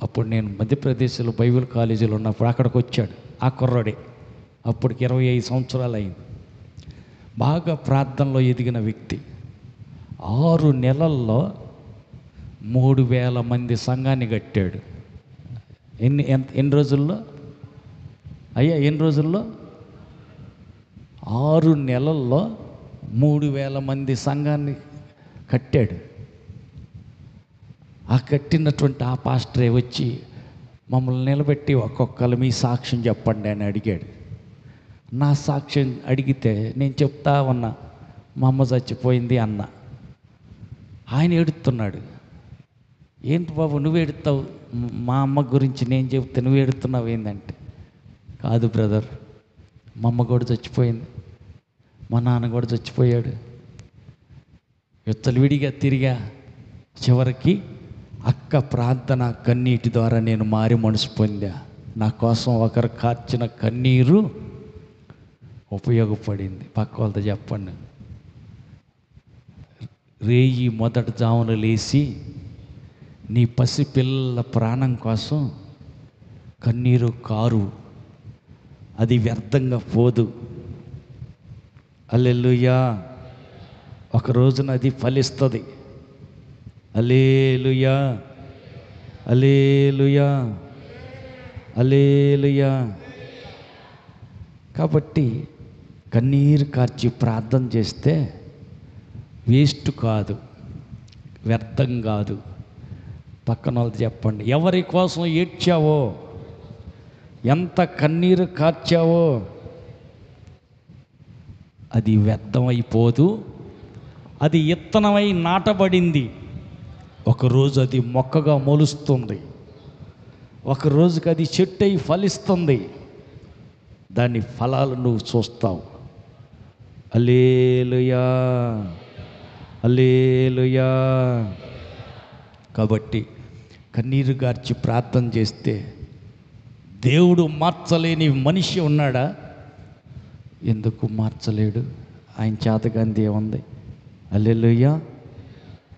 అప్పుడు నేను మధ్యప్రదేశ్లో బైబిల్ కాలేజీలో ఉన్నప్పుడు అక్కడికి వచ్చాడు. ఆ కుర్రాడే అప్పటికి 25 సంవత్సరాలు అయింది. బాగా ప్రార్థనలో ఎదిగిన వ్యక్తి. 6 నెలల్లో 3000 మంది సంఘాన్ని కట్టాడు. ఎన్ని రోజుల్లో అయ్యా? ఎన్ని రోజుల్లో? 6 నెలల్లో 3000 మంది సంఘాన్ని కట్టాడు. ఆ కట్టినటువంటి ఆ పాస్టరే వచ్చి మమ్మల్ని నిలబెట్టి ఒక్కొక్కరు మీ సాక్ష్యం చెప్పండి అని అడిగాడు. నా సాక్ష్యం అడిగితే నేను చెప్తా ఉన్నా, మా అమ్మ చచ్చిపోయింది అన్న. ఆయన ఏడుస్తున్నాడు. ఏంటి బాబు నువ్వు ఏడుతావు? మా అమ్మ గురించి నేను చెప్తే నువ్వు ఏడుతున్నావు ఏందంటే, కాదు బ్రదర్, మా అమ్మ కూడా చచ్చిపోయింది, మా నాన్న కూడా చచ్చిపోయాడు, విడిగా తిరిగా, చివరికి అక్క ప్రార్థన కన్నీటి ద్వారా నేను మారి మనసు పొందా. నా కోసం ఒకరు కార్చిన కన్నీరు ఉపయోగపడింది. పక్క వాళ్ళతో చెప్పండి. రేయి మొదటి జామున లేచి నీ పసిపిల్లల ప్రాణం కోసం కన్నీరు కారు, అది వ్యర్థంగా పోదు. హల్లెలూయా. ఒక రోజున అది ఫలిస్తుంది. హల్లెలూయా, హల్లెలూయా, హల్లెలూయా. కాబట్టి కన్నీరు కార్చి ప్రార్థన చేస్తే వేస్ట్ కాదు, వ్యర్థం కాదు. పక్కన వాళ్ళకి చెప్పండి, ఎవరి కోసం ఏడ్చావో, ఎంత కన్నీరు కార్చావో అది వ్యర్థమైపోదు, అది ఇత్తనమై నాటబడింది. ఒకరోజు అది మొక్కగా మొలుస్తుంది, ఒక రోజుకి అది చెట్టు అయి ఫలిస్తుంది. దాని ఫలాలు నువ్వు చూస్తావు. హల్లెలూయా, హల్లెలూయా. కాబట్టి కన్నీరు గార్చి ప్రార్థన చేస్తే దేవుడు మార్చలేని మనిషి ఉన్నాడా? ఎందుకు మార్చలేడు? ఆయన చేతగాంది ఏముంది? హల్లెలూయా.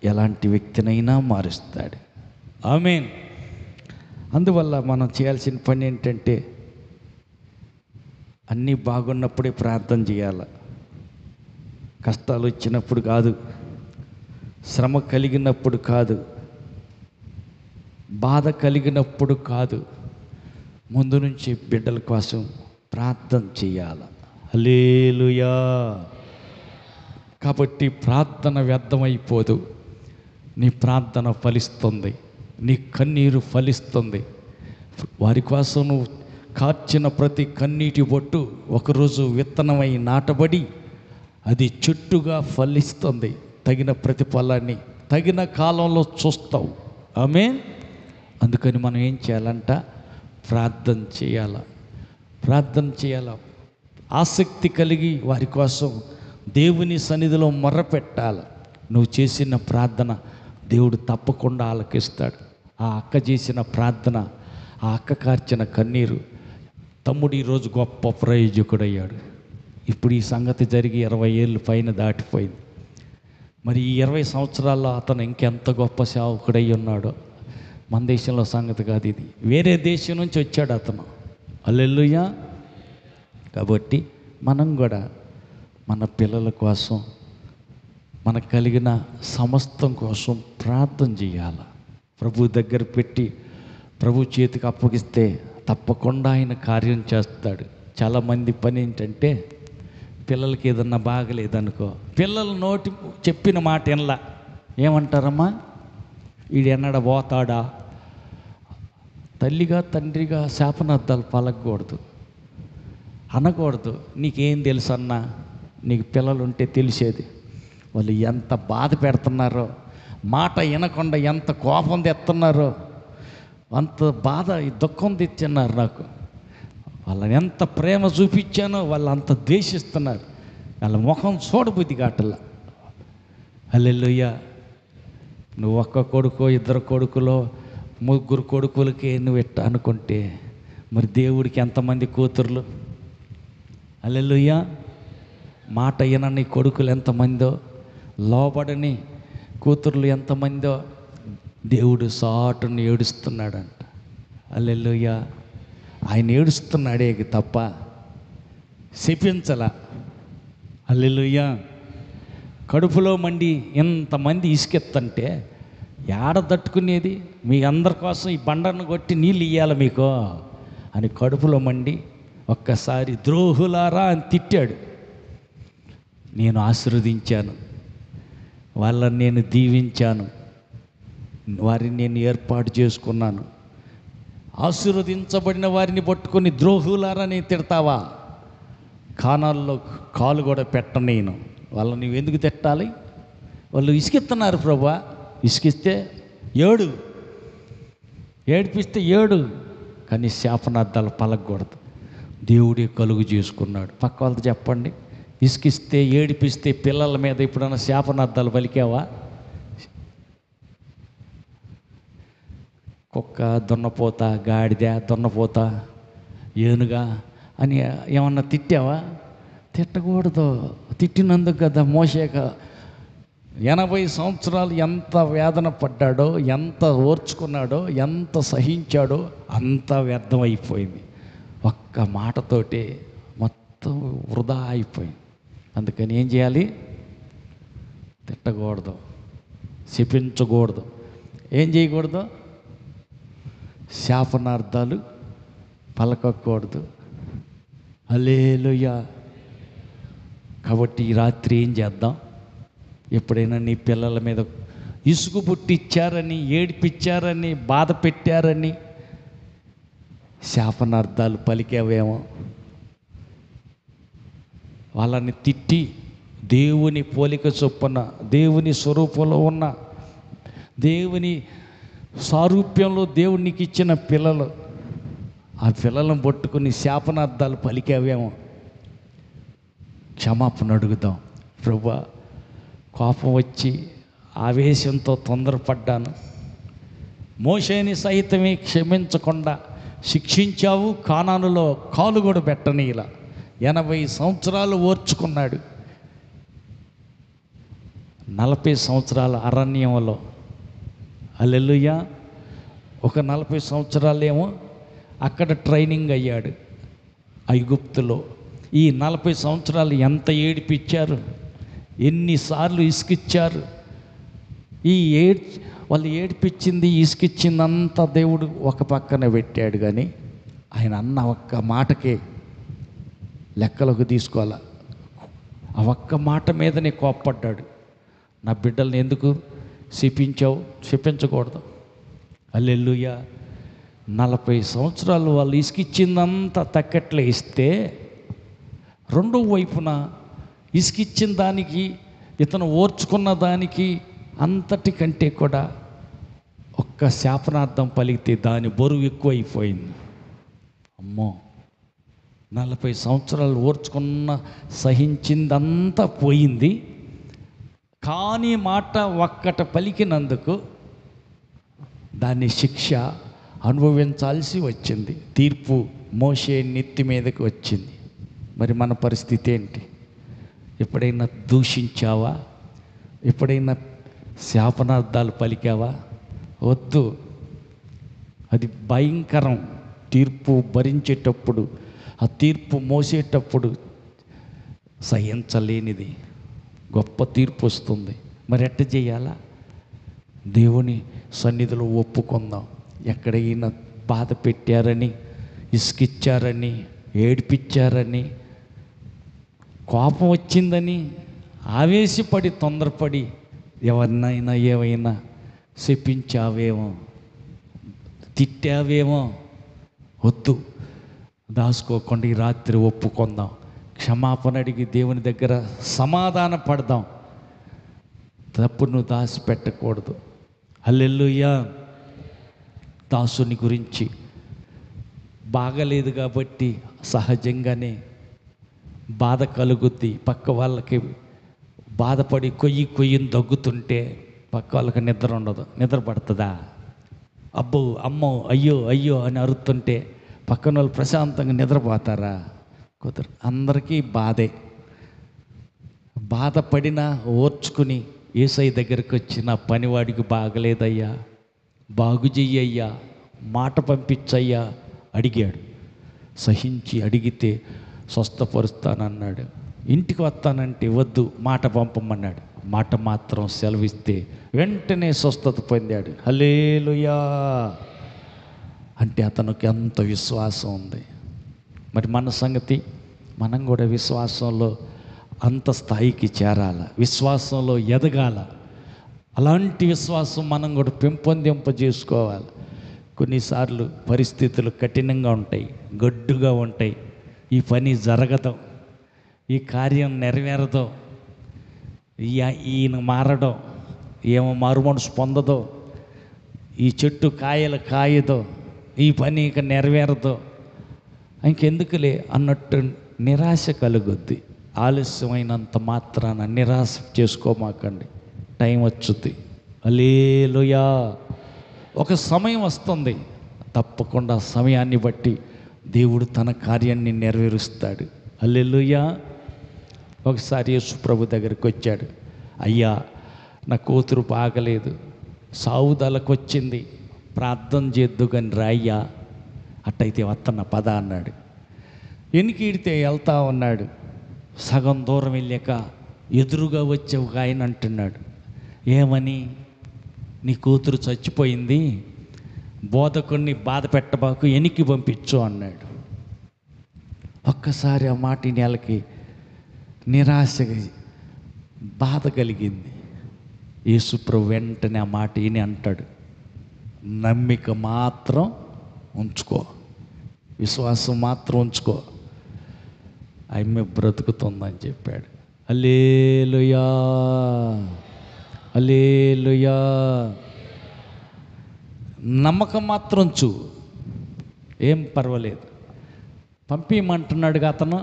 ఎలాంటి వ్యక్తినైనా మారుస్తాడు. ఆమేన్. అందువల్ల మనం చేయాల్సిన పని ఏంటంటే అన్నీ బాగున్నప్పుడే ప్రార్థన చేయాలి. కష్టాలు వచ్చినప్పుడు కాదు, శ్రమ కలిగినప్పుడు కాదు, బాధ కలిగినప్పుడు కాదు. ముందు నుంచి బిడ్డల కోసం ప్రార్థన చేయాలి. హల్లెలూయా. కాబట్టి ప్రార్థన వ్యర్థమైపోదు. నీ ప్రార్థన ఫలిస్తుంది, నీ కన్నీరు ఫలిస్తుంది. వారి కోసం నువ్వు కార్చిన ప్రతి కన్నీటి బొట్టు ఒకరోజు విత్తనమై నాటబడి అది చెట్టుగా ఫలిస్తుంది. తగిన ప్రతిఫలాన్ని తగిన కాలంలో చూస్తావు. ఆమేన్. అందుకని మనం ఏం చేయాలంట? ప్రార్థన చేయాల, ప్రార్థన చేయాల. ఆసక్తి కలిగి వారి కోసం దేవుని సన్నిధిలో మొర్రపెట్టాలి. నువ్వు చేసిన ప్రార్థన దేవుడు తప్పకుండా ఆలకిస్తాడు. ఆ అక్క చేసిన ప్రార్థన, ఆ అక్క కార్చిన కన్నీరు, తమ్ముడు ఈరోజు గొప్ప ప్రయోజకుడయ్యాడు. ఇప్పుడు ఈ సంగతి జరిగి 20 ఏళ్ళు పైన దాటిపోయింది. మరి ఈ 20 సంవత్సరాల్లో అతను ఇంకెంత గొప్ప సేవకుడై ఉన్నాడో. మన దేశంలో సంగతి కాదు ఇది, వేరే దేశం నుంచి వచ్చాడు అతను. హల్లెలూయా. కాబట్టి మనం కూడా మన పిల్లల కోసం, మనకు కలిగిన సమస్తం కోసం ప్రార్థన చేయాలి. ప్రభు దగ్గర పెట్టి ప్రభు చేతికి అప్పగిస్తే తప్పకుండా ఆయన కార్యం చేస్తాడు. చాలామంది పని ఏంటంటే పిల్లలకి ఏదన్నా బాగలేదనుకో, పిల్లలు నోటి చెప్పిన మాట వినలా. ఏమంటారమ్మా? వీడు ఎన్నడ పోతాడా? తల్లిగా తండ్రిగా శాపనార్థాలు పలకూడదు, అనకూడదు. నీకేం తెలుసు అన్నా? నీకు పిల్లలు ఉంటే తెలిసేది. వాళ్ళు ఎంత బాధ పెడుతున్నారో, మాట వినకుండా ఎంత కోపం తెస్తున్నారో, అంత బాధ, ఈ దుఃఖం తెచ్చున్నారు నాకు. వాళ్ళని ఎంత ప్రేమ చూపించానో వాళ్ళు అంత ద్వేషిస్తున్నారు. వాళ్ళ ముఖం చూడబుద్ధి కాటల్లా. హల్లెలూయా. నువ్వు ఒక్క కొడుకో, ఇద్దరు కొడుకులో, 3 కొడుకులకి నువ్వు ఎట్ట అనుకుంటే మరి దేవుడికి ఎంతమంది కూతుర్లు? హల్లెలూయా. మాట వినని కొడుకులు ఎంతమందో, లోబడని కూతుర్లు ఎంతమందో దేవుడు సాటును ఏడుస్తున్నాడంట. హల్లెలూయా. ఆయన ఏడుస్తున్నాడే తప్ప శపించలా. హల్లెలూయా. కడుపులో మండి ఎంతమంది ఇసుకెత్తంటే ఏడ తట్టుకునేది? మీ అందరి కోసం ఈ బండను కొట్టి నీళ్ళు ఇయ్యాలి మీకు అని కడుపులో మండి ఒక్కసారి ద్రోహులారా అని తిట్టాడు. నేను ఆశీర్వదించాను, వాళ్ళని నేను దీవించాను, వారిని నేను ఏర్పాటు చేసుకున్నాను. ఆశీర్వదించబడిన వారిని పట్టుకొని ద్రోహులారా నేను తిడతావా? కానాల్లో కాలు కూడా పెట్టనేను. వాళ్ళని నువ్వు ఎందుకు తిట్టాలి? వాళ్ళు ఇసుకిస్తున్నారు ప్రభువా. ఇసుకిస్తే ఏడిపిస్తే ఏడు, కానీ శాపనార్థాలు పలకూడదు. దేవుడే కలుగు చేసుకున్నాడు. పక్క వాళ్ళతో చెప్పండి, ఇసుకిస్తే ఏడిపిస్తే పిల్లల మీద ఎప్పుడైనా శాపనార్థాలు పలికావా? కుక్క, దున్నపోత, గాడిద, దున్నపోత, ఏనుగా అని ఏమన్నా తిట్టావా? తిట్టకూడదు. తిట్టినందుకు కదా మోషేక 80 సంవత్సరాలు ఎంత వేదన పడ్డాడో, ఎంత ఓర్చుకున్నాడో, ఎంత సహించాడో అంత వ్యర్థమైపోయింది. ఒక్క మాటతోటే మొత్తం వృధా అయిపోయింది. అందుకని ఏం చేయాలి? తిట్టకూడదు, శపించకూడదు. ఏం చేయకూడదు? శాపనార్థాలు పలకకూడదు. హల్లెలూయా. కాబట్టి ఈ రాత్రి ఏం చేద్దాం? ఎప్పుడైనా నీ పిల్లల మీద ఇసుగు పుట్టిచ్చారని, ఏడిపించారని, బాధ పెట్టారని శాపనార్థాలు పలికావేమో, వాళ్ళని తిట్టి దేవుని పోలిక చొప్పున, దేవుని స్వరూపంలో ఉన్న దేవుని సారూప్యంలో దేవుడు నీకు ఇచ్చిన పిల్లలు, ఆ పిల్లలను పట్టుకుని శాపనార్థాలు పలికావేమో. క్షమాపణ అడుగుదాం. ప్రభువా, కోపం వచ్చి ఆవేశంతో తొందరపడ్డాను, మోషేని సహితమే క్షమించకుండా శిక్షించావు, కానానులో కాలు కూడా పెట్టని ఇలా 80 సంవత్సరాలు ఓర్చుకున్నాడు. 40 సంవత్సరాల అరణ్యంలో, హల్లెలూయా, ఒక 40 సంవత్సరాలేమో అక్కడ ట్రైనింగ్ అయ్యాడు ఐగుప్తులో. ఈ 40 సంవత్సరాలు ఎంత ఏడిపించారు, ఎన్నిసార్లు ఇసుకిచ్చారు. వాళ్ళు ఏడిపించింది, ఇసుకిచ్చిందంతా దేవుడు ఒక పక్కన పెట్టాడు. కానీ ఆయన అన్న ఒక్క మాటకే లెక్కలోకి తీసుకోవాల. ఆ ఒక్క మాట మీదనే కోప్పడ్డాడు. నా బిడ్డల్ని ఎందుకు శపించావు? శపించకూడదు. హల్లెలూయా. 40 సంవత్సరాలు వాళ్ళు ఇసుకిచ్చిందంతా తక్కట్లే ఇస్తే, రెండో వైపున ఇసుకిచ్చిన దానికి, ఇతను ఓర్చుకున్న దానికి అంతటికంటే కూడా ఒక్క శాపనార్థం పలికితే దాని బరువు ఎక్కువైపోయింది. అమ్మో, 40 సంవత్సరాలు ఓర్చుకున్న సహించిందంతా పోయింది. కానీ మాట ఒక్కట పలికినందుకు దాని శిక్ష అనుభవించాల్సి వచ్చింది. తీర్పు మోషే నెత్తి మీదకి వచ్చింది. మరి మన పరిస్థితి ఏంటి? ఎప్పుడైనా దూషించావా? ఎప్పుడైనా శాపనార్థాలు పలికావా? వద్దు. అది భయంకరం. తీర్పు భరించేటప్పుడు, ఆ తీర్పు మోసేటప్పుడు సహించలేనిది గొప్ప తీర్పు వస్తుంది. మరి ఎట్ట చేయాలా? దేవుని సన్నిధిలో ఒప్పుకుందాం. ఎక్కడైనా బాధ పెట్టారని, ఇసుకిచ్చారని, ఏడిపించారని, కోపం వచ్చిందని, ఆవేశపడి తొందరపడి ఎవరినైనా ఏమైనా శపించావేమో, తిట్టావేమో, వద్దు. దాచుకోకుండా ఈ రాత్రి ఒప్పుకుందాం. క్షమాపణ అడిగి దేవుని దగ్గర సమాధాన పడదాం. తప్పుడు నువ్వు దాచిపెట్టకూడదు. హల్లెలూయా. దాసుని గురించి బాగలేదు కాబట్టి సహజంగానే బాధ కలుగుద్ది. పక్క వాళ్ళకి బాధపడి కొయ్యిని దగ్గుతుంటే పక్క వాళ్ళకి నిద్ర ఉండదు. నిద్ర పడుతుందా? అబ్బో, అమ్మో, అయ్యో అయ్యో అని అరుతుంటే పక్కన వాళ్ళు ప్రశాంతంగా నిద్రపోతారా? కుదరదు. అందరికీ బాధే. బాధపడినా ఓర్చుకుని యేసయ్య దగ్గరికి వచ్చిన పనివాడికి బాగలేదయ్యా, బాగు చెయ్యయ్యా, మాట పంపించయ్యా అడిగాడు. సహించి అడిగితే స్వస్థపరుస్తానన్నాడు. ఇంటికి వస్తానంటే వద్దు, మాట పంపమన్నాడు. మాట మాత్రం సెలవిస్తే వెంటనే స్వస్థత పొందాడు. హల్లెలూయా. అంటే అతనికి ఎంత విశ్వాసం ఉంది. మరి మన సంగతి, మనం కూడా విశ్వాసంలో అంత స్థాయికి చేరాల, విశ్వాసంలో ఎదగాల. అలాంటి విశ్వాసం మనం కూడా పెంపొందింపజేసుకోవాలి. కొన్నిసార్లు పరిస్థితులు కఠినంగా ఉంటాయి, గడ్డుగా ఉంటాయి. ఈ పని జరగదు, ఈ కార్యం నెరవేరదు, ఈయన మారడం, ఏమో మారు మనసు పొందదో, ఈ చెట్టు కాయలు కాయదో, ఈ పని ఇక నెరవేరదు, ఇంకెందుకులే అన్నట్టు నిరాశ కలుగుద్ది. ఆలస్యమైనంత మాత్రాన నిరాశ చేసుకోమాకండి. టైం వచ్చుద్ది. హల్లెలూయా. ఒక సమయం వస్తుంది, తప్పకుండా సమయాన్ని బట్టి దేవుడు తన కార్యాన్ని నెరవేరుస్తాడు. హల్లెలూయా. ఒకసారి యేసు ప్రభు దగ్గరికి వచ్చాడు. అయ్యా, నా కూతురు బాగలేదు, సావుదలకు వచ్చింది, ప్రార్థన చేద్దు కానీ రాయ్యా. అట్టయితే వత్తన్న పద అన్నాడు. ఎన్నికీడితే వెళ్తా ఉన్నాడు. సగం దూరం వెళ్ళాక ఎదురుగా వచ్చే ఒక ఆయన అంటున్నాడు, ఏమని? నీ కూతురు చచ్చిపోయింది, బోధకుడిని బాధ పెట్టబాకు, ఎనికి పంపించు అన్నాడు. ఒక్కసారి ఆ మాట నెలకి నిరాశగా బాధ కలిగింది. యేసుప్రభు వెంటనే ఆ మాట విని అంటాడు, నమ్మిక మాత్రం ఉంచుకో, విశ్వాసం మాత్రం ఉంచుకో, ఆమె బ్రతుకుతుందని చెప్పాడు. హల్లెలూయా. హల్లెలూయా. నమ్మకం మాత్రం ఉంచు, ఏం పర్వాలేదు. పంపించమంటున్నాడుగా అతను,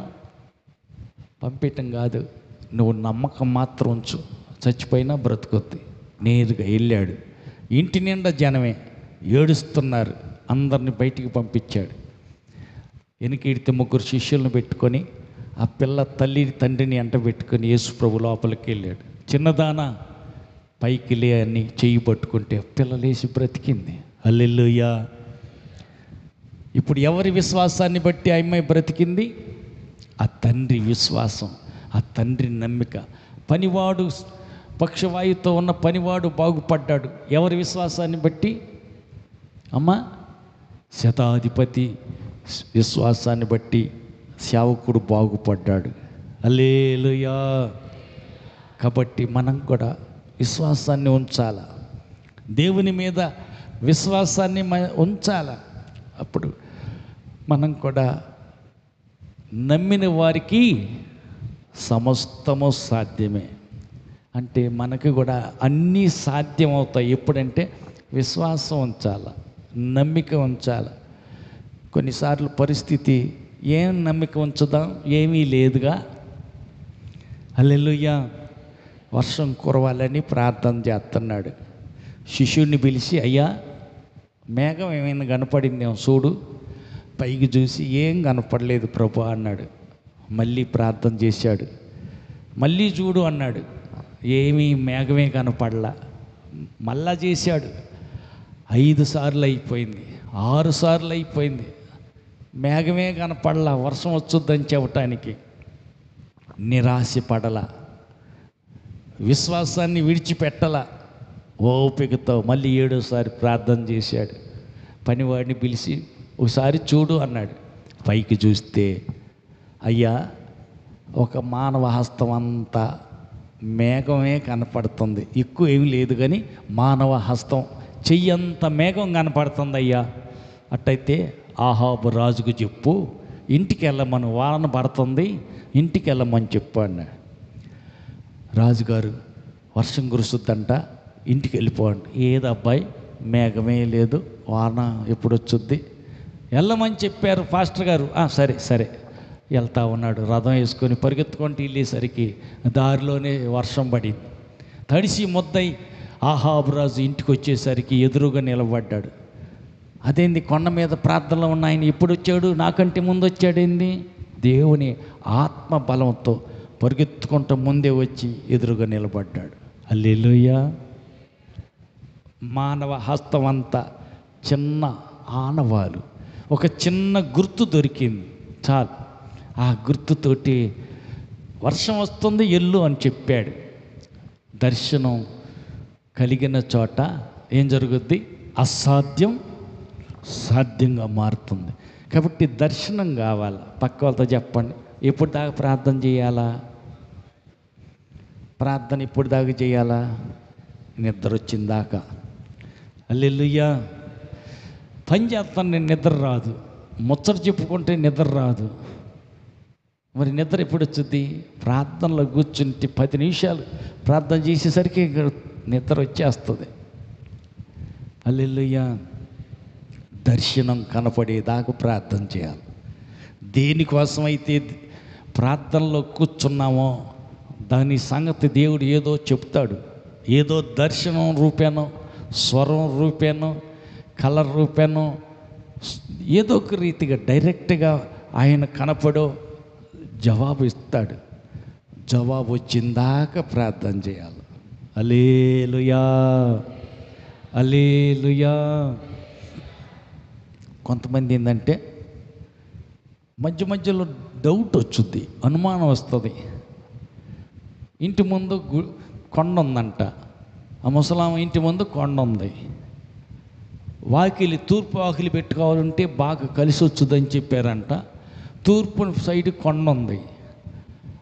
పంపించటం కాదు, నువ్వు నమ్మకం మాత్రం ఉంచు, చచ్చిపోయినా బ్రతుకొద్ది. నేరుగా వెళ్ళాడు. ఇంటి నిండా జనమే ఏడుస్తున్నారు, అందరిని బయటికి పంపించాడు. వెనకీడితే 3 శిష్యులను పెట్టుకొని ఆ పిల్ల తల్లి తండ్రిని అంట పెట్టుకొని యేసు ప్రభు లోపలికి వెళ్ళాడు. చిన్నదానా పైకి లే అని చెయ్యి పట్టుకుంటే పిల్ల లేచి బ్రతికింది. హల్లెలూయా. ఇప్పుడు ఎవరి విశ్వాసాన్ని బట్టి ఆ అమ్మాయి బ్రతికింది? ఆ తండ్రి విశ్వాసం, ఆ తండ్రి నమ్మిక. పనివాడు పక్షవాయుతో ఉన్న పనివాడు బాగుపడ్డాడు. ఎవరి విశ్వాసాన్ని బట్టి? అమ్మా, శతాధిపతి విశ్వాసాన్ని బట్టి సేవకుడు బాగుపడ్డాడు. హల్లెలూయా. కాబట్టి మనం కూడా విశ్వాసాన్ని ఉంచాల, దేవుని మీద విశ్వాసాన్ని ఉంచాల. అప్పుడు మనం కూడా నమ్మిన వారికి సమస్తము సాధ్యమే. అంటే మనకి కూడా అన్నీ సాధ్యమవుతాయి. ఎప్పుడంటే విశ్వాసం ఉంచాల, నమ్మిక ఉంచాల. కొన్నిసార్లు పరిస్థితి ఏం నమ్మిక ఉంచుదాం, ఏమీ లేదుగా. హల్లెలూయా. వర్షం కురవాలని ప్రార్థన చేస్తున్నాడు. శిష్యుడిని పిలిచి, అయ్యా మేఘం ఏమైనా కనపడిందేమో చూడు. పైకి చూసి ఏం కనపడలేదు ప్రభు అన్నాడు. మళ్ళీ ప్రార్థన చేశాడు. మళ్ళీ చూడు అన్నాడు, ఏమీ మేఘమే కనపడలా. మళ్ళా చేశాడు. 5 సార్లు అయిపోయింది, 6 సార్లు అయిపోయింది, మేఘమే కనపడలా. వర్షం వచ్చుద్దని చెప్పటానికి నిరాశపడలా, విశ్వాసాన్ని విడిచిపెట్టలా. ఓపికతో మళ్ళీ 7వసారి ప్రార్థన చేశాడు. పనివాడిని పిలిచి ఒకసారి చూడు అన్నాడు. పైకి చూస్తే అయ్యా ఒక మానవ హస్తం అంతా మేఘమే కనపడుతుంది, ఎక్కువ ఏమి లేదు కానీ మానవ హస్తం చెయ్యంత మేఘం కనపడుతుంది అయ్యా. అట్టయితే ఆహాబు రాజుకు చెప్పు, ఇంటికి వెళ్ళమని, వాన పడుతుంది, ఇంటికి వెళ్ళమని చెప్పు అన్నాడు. రాజుగారు వర్షం కురుస్తుందంట, ఇంటికి వెళ్ళిపోండి. ఏది అబ్బాయి, మేఘమే లేదు, వాన ఎప్పుడు వచ్చుద్ది, వెళ్ళమని చెప్పారు పాస్టర్ గారు. సరే సరే వెళ్తా ఉన్నాడు. రథం వేసుకొని పరిగెత్తుకుంటూ వెళ్ళేసరికి దారిలోనే వర్షం పడింది. తడిసి ముద్దై ఆహాబు రాజు ఇంటికి వచ్చేసరికి ఎదురుగా నిలబడ్డాడు. అదేంది, కొండ మీద ప్రార్థనలో ఉన్న ఆయన ఎప్పుడు వచ్చాడు, నాకంటే ముందు వచ్చాడేంది? దేవుని ఆత్మ బలంతో పరిగెత్తుకుంటూ ముందే వచ్చి ఎదురుగా నిలబడ్డాడు. హల్లెలూయా. మానవ హస్తం అంతా చిన్న ఆనవాలు, ఒక చిన్న గుర్తు దొరికింది చాలు. ఆ గుర్తుతోటి వర్షం వస్తుంది ఎల్లు అని చెప్పాడు. దర్శనం కలిగిన చోట ఏం జరుగుద్ది? అసాధ్యం సాధ్యంగా మారుతుంది. కాబట్టి దర్శనం కావాలి. పక్క వాళ్ళతో చెప్పండి, ఎప్పుడు దాకా ప్రార్థన చేయాలా? ప్రార్థన ఇప్పుడు దాకా చేయాలా? నిద్ర వచ్చిందాకా. హల్లెలూయా. పని చేస్తాను నేను, నిద్ర రాదు. ముచ్చట చెప్పుకుంటే నిద్ర రాదు. మరి నిద్ర ఎప్పుడు వచ్చింది? ప్రార్థనలో కూర్చుంటే 10 నిమిషాలు ప్రార్థన చేసేసరికి నిద్ర వచ్చేస్తుంది. హల్లెలూయా. దర్శనం కనపడేదాకా ప్రార్థన చేయాలి. దేనికోసమైతే ప్రార్థనలో కూర్చున్నామో దాని సంగతి దేవుడు ఏదో చెప్తాడు. ఏదో దర్శనం రూపేనో, స్వరం రూపేనో, కలర్ రూపేనో, ఏదో ఒక రీతిగా డైరెక్ట్గా ఆయన కనపడో జవాబు ఇస్తాడు. జవాబు వచ్చిందాకా ప్రార్థన చేయాలి. హల్లెలూయా, హల్లెలూయా. కొంతమంది ఏంటంటే మధ్య మధ్యలో డౌట్ వచ్చుద్ది, అనుమానం వస్తుంది. ఇంటి ముందు కొండ ఉందంట, ఆ ముసలామ ఇంటి ముందు కొండ ఉంది, వాకిలి తూర్పు వాకిలి పెట్టుకోవాలంటే బాగా కలిసి వచ్చుదని చెప్పారంట. తూర్పు సైడ్ కొండ ఉంది,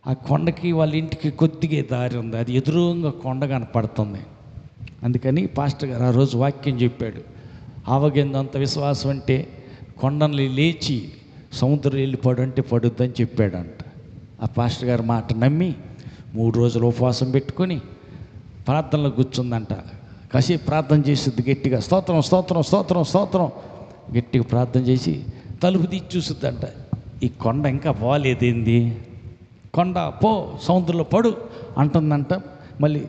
ఆ కొండకి వాళ్ళ ఇంటికి కొద్దిగా దారి ఉంది, అది ఎదురుగా కొండ కనపడుతుంది. అందుకని పాస్టర్ గారు ఆ రోజు వాక్యం చెప్పాడు, ఆవగిందంత విశ్వాసం అంటే కొండని లేచి సముద్రం వెళ్ళిపోడు అంటే పడుద్దని చెప్పాడంట. ఆ పాస్టర్ గారి మాట నమ్మి 3 రోజులు ఉపవాసం పెట్టుకొని ప్రార్థనలో కూర్చుందంట. కాసేపు ప్రార్థన చేసిద్ది గట్టిగా, స్తోత్రం స్తోత్రం స్తోత్రం స్తోత్రం గట్టిగా ప్రార్థన చేసి తలుపు తీసి చూసిద్దంట. ఈ కొండ ఇంకా పోలేదేంది, కొండ పో సముద్రంలో పడు అంటుందంట. మళ్ళీ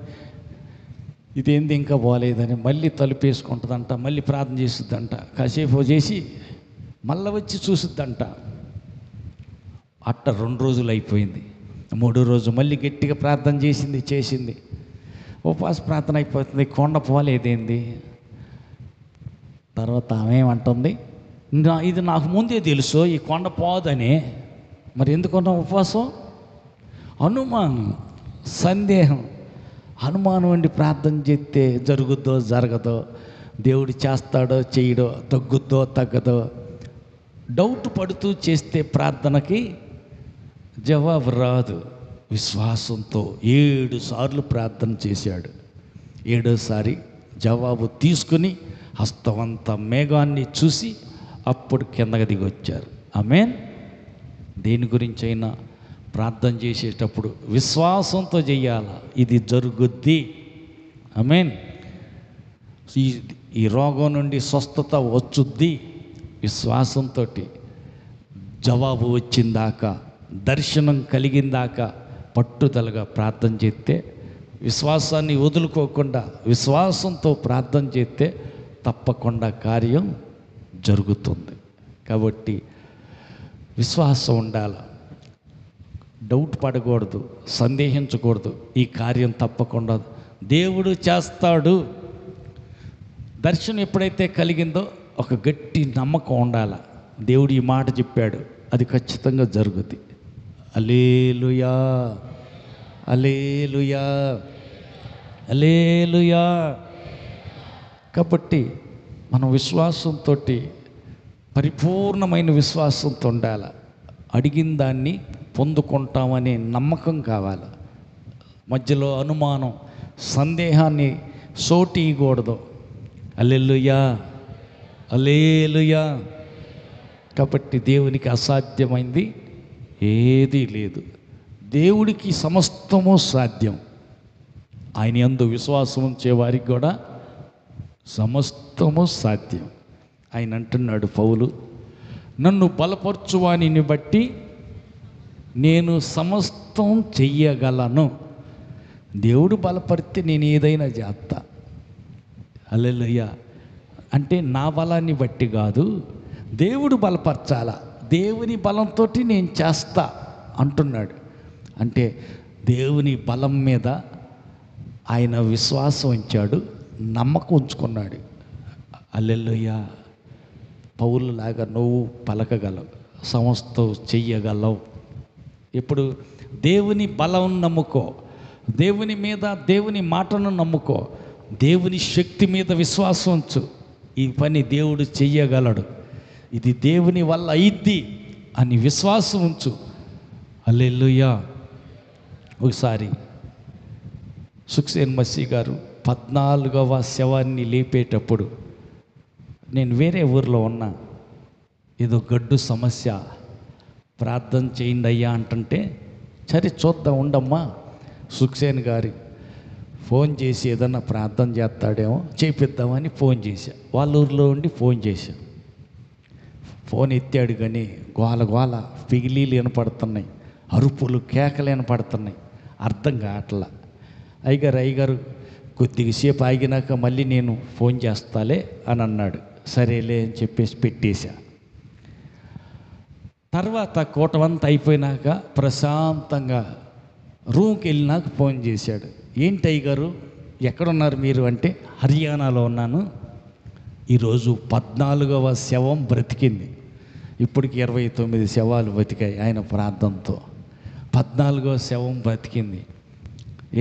ఇదేంది ఇంకా పోలేదని మళ్ళీ తలుపు వేసుకుంటుందంట. మళ్ళీ ప్రార్థన చేసిద్దంట. కాసేపు చేసి మళ్ళీ వచ్చి చూసిద్దంట. అట్ట 2 రోజులు అయిపోయింది. 3వ రోజు మళ్ళీ గట్టిగా ప్రార్థన చేసింది. ఉపవాస ప్రార్థన అయిపోతుంది, కొండ పోలేదేంది. తర్వాత ఆమె ఏమంటుంది, ఇది నాకు ముందే తెలుసు ఈ కొండ పోదని, మరి ఎందుకున్నా ఉపవాసం? అనుమానం, సందేహం. అనుమానం అండి. ప్రార్థన చేస్తే జరుగుద్దో జరగదో, దేవుడు చేస్తాడో చేయడో, తగ్గుద్దో తగ్గదో, డౌట్ పడుతూ చేస్తే ప్రార్థనకి జవాబు రాదు. విశ్వాసంతో 7 సార్లు ప్రార్థన చేశాడు. 7వసారి జవాబు తీసుకుని హస్తవంత మేఘాన్ని చూసి అప్పుడు కిందకి దిగి వచ్చారు. ఆమేన్. దేని గురించి అయినా ప్రార్థన చేసేటప్పుడు విశ్వాసంతో చెయ్యాల, ఇది జరుగుద్ది. ఆమేన్. ఈ రోగం నుండి స్వస్థత వచ్చుద్ది. విశ్వాసంతో జవాబు వచ్చిందాకా, దర్శనం కలిగిందాకా పట్టుదలగా ప్రార్థన చేస్తే, విశ్వాసాన్ని వదులుకోకుండా విశ్వాసంతో ప్రార్థన చేస్తే తప్పకుండా కార్యం జరుగుతుంది. కాబట్టి విశ్వాసం ఉండాలి, డౌట్ పడకూడదు, సందేహించకూడదు. ఈ కార్యం తప్పకుండా దేవుడు చేస్తాడు. దర్శనం ఎప్పుడైతే కలిగిందో ఒక గట్టి నమ్మకం ఉండాలి. దేవుడు ఈ మాట చెప్పాడు, అది ఖచ్చితంగా జరుగుద్ది. హల్లెలూయా, హల్లెలూయా, హల్లెలూయా. కాబట్టి మనం విశ్వాసంతో, పరిపూర్ణమైన విశ్వాసంతో ఉండాలి. అడిగిన దాన్ని పొందుకుంటామనే నమ్మకం కావాలి. మధ్యలో అనుమానం, సందేహాన్ని సోటీయకూడదు. హల్లెలూయా, హల్లెలూయా. కాబట్టి దేవునికి అసాధ్యమైంది ఏదీ లేదు. దేవుడికి సమస్తము సాధ్యం. ఆయన యందు విశ్వాసం ఉంచే వారికి కూడా సమస్తము సాధ్యం. ఆయన అంటున్నాడు పౌలు, నన్ను బలపరచువానిని బట్టి నేను సమస్తం చెయ్యగలను. దేవుడు బలపడితే నేను ఏదైనా చేస్తా. హల్లెలూయా. అంటే నా బలాన్ని బట్టి కాదు, దేవుడు బలపరచాల, దేవుని బలంతో నేను చేస్తా అంటున్నాడు. అంటే దేవుని బలం మీద ఆయన విశ్వాసం ఉంచాడు, నమ్మకం ఉంచుకున్నాడు. హల్లెలూయా. పౌలులాగా నువ్వు పలకగలవు, సమస్తం చెయ్యగలవు. ఇప్పుడు దేవుని బలం నమ్ముకో, దేవుని మీద, దేవుని మాటను నమ్ముకో, దేవుని శక్తి మీద విశ్వాసం ఉంచు. ఈ పని దేవుడు చెయ్యగలడు, ఇది దేవుని వల్ల అయిద్ది అని విశ్వాసం ఉంచు. హల్లెలూయా. ఒకసారి సుఖ్సేన్ మసీహ్ గారు 14వ శవాన్ని లేపేటప్పుడు నేను వేరే ఊరిలో ఉన్నా, ఏదో గడ్డు సమస్య, ప్రార్థన చేయండి అయ్యా అంటుంటే, సరే చూద్దాం ఉండమ్మా, సుఖ్సేన్ గారి ఫోన్ చేసి ఏదన్నా ప్రార్థన చేస్తాడేమో చేపిద్దామని ఫోన్ చేశా. వాళ్ళ ఊరిలో ఉండి ఫోన్ చేశా. ఫోన్ ఎత్తాడు కానీ గోల గోల, పిగిలీలు వినపడుతున్నాయి, అరుపులు కేకలు వినపడుతున్నాయి, అర్థం కావట్లా. అయ్యగారు కొద్దిగా సేపు ఆగినాక మళ్ళీ నేను ఫోన్ చేస్తాలే అని అన్నాడు. సరేలే అని చెప్పేసి పెట్టేశా. తర్వాత కూటమంతా అయిపోయినాక ప్రశాంతంగా రూమ్కి వెళ్ళినాక ఫోన్ చేశాడు. ఏంటి అయ్యగారు ఎక్కడున్నారు మీరు అంటే, హర్యానాలో ఉన్నాను, ఈరోజు 14వ శవం బ్రతికింది. ఇప్పటికి 29 శవాలు బతికాయి ఆయన ప్రార్థనతో. 14వ శవం బ్రతికింది.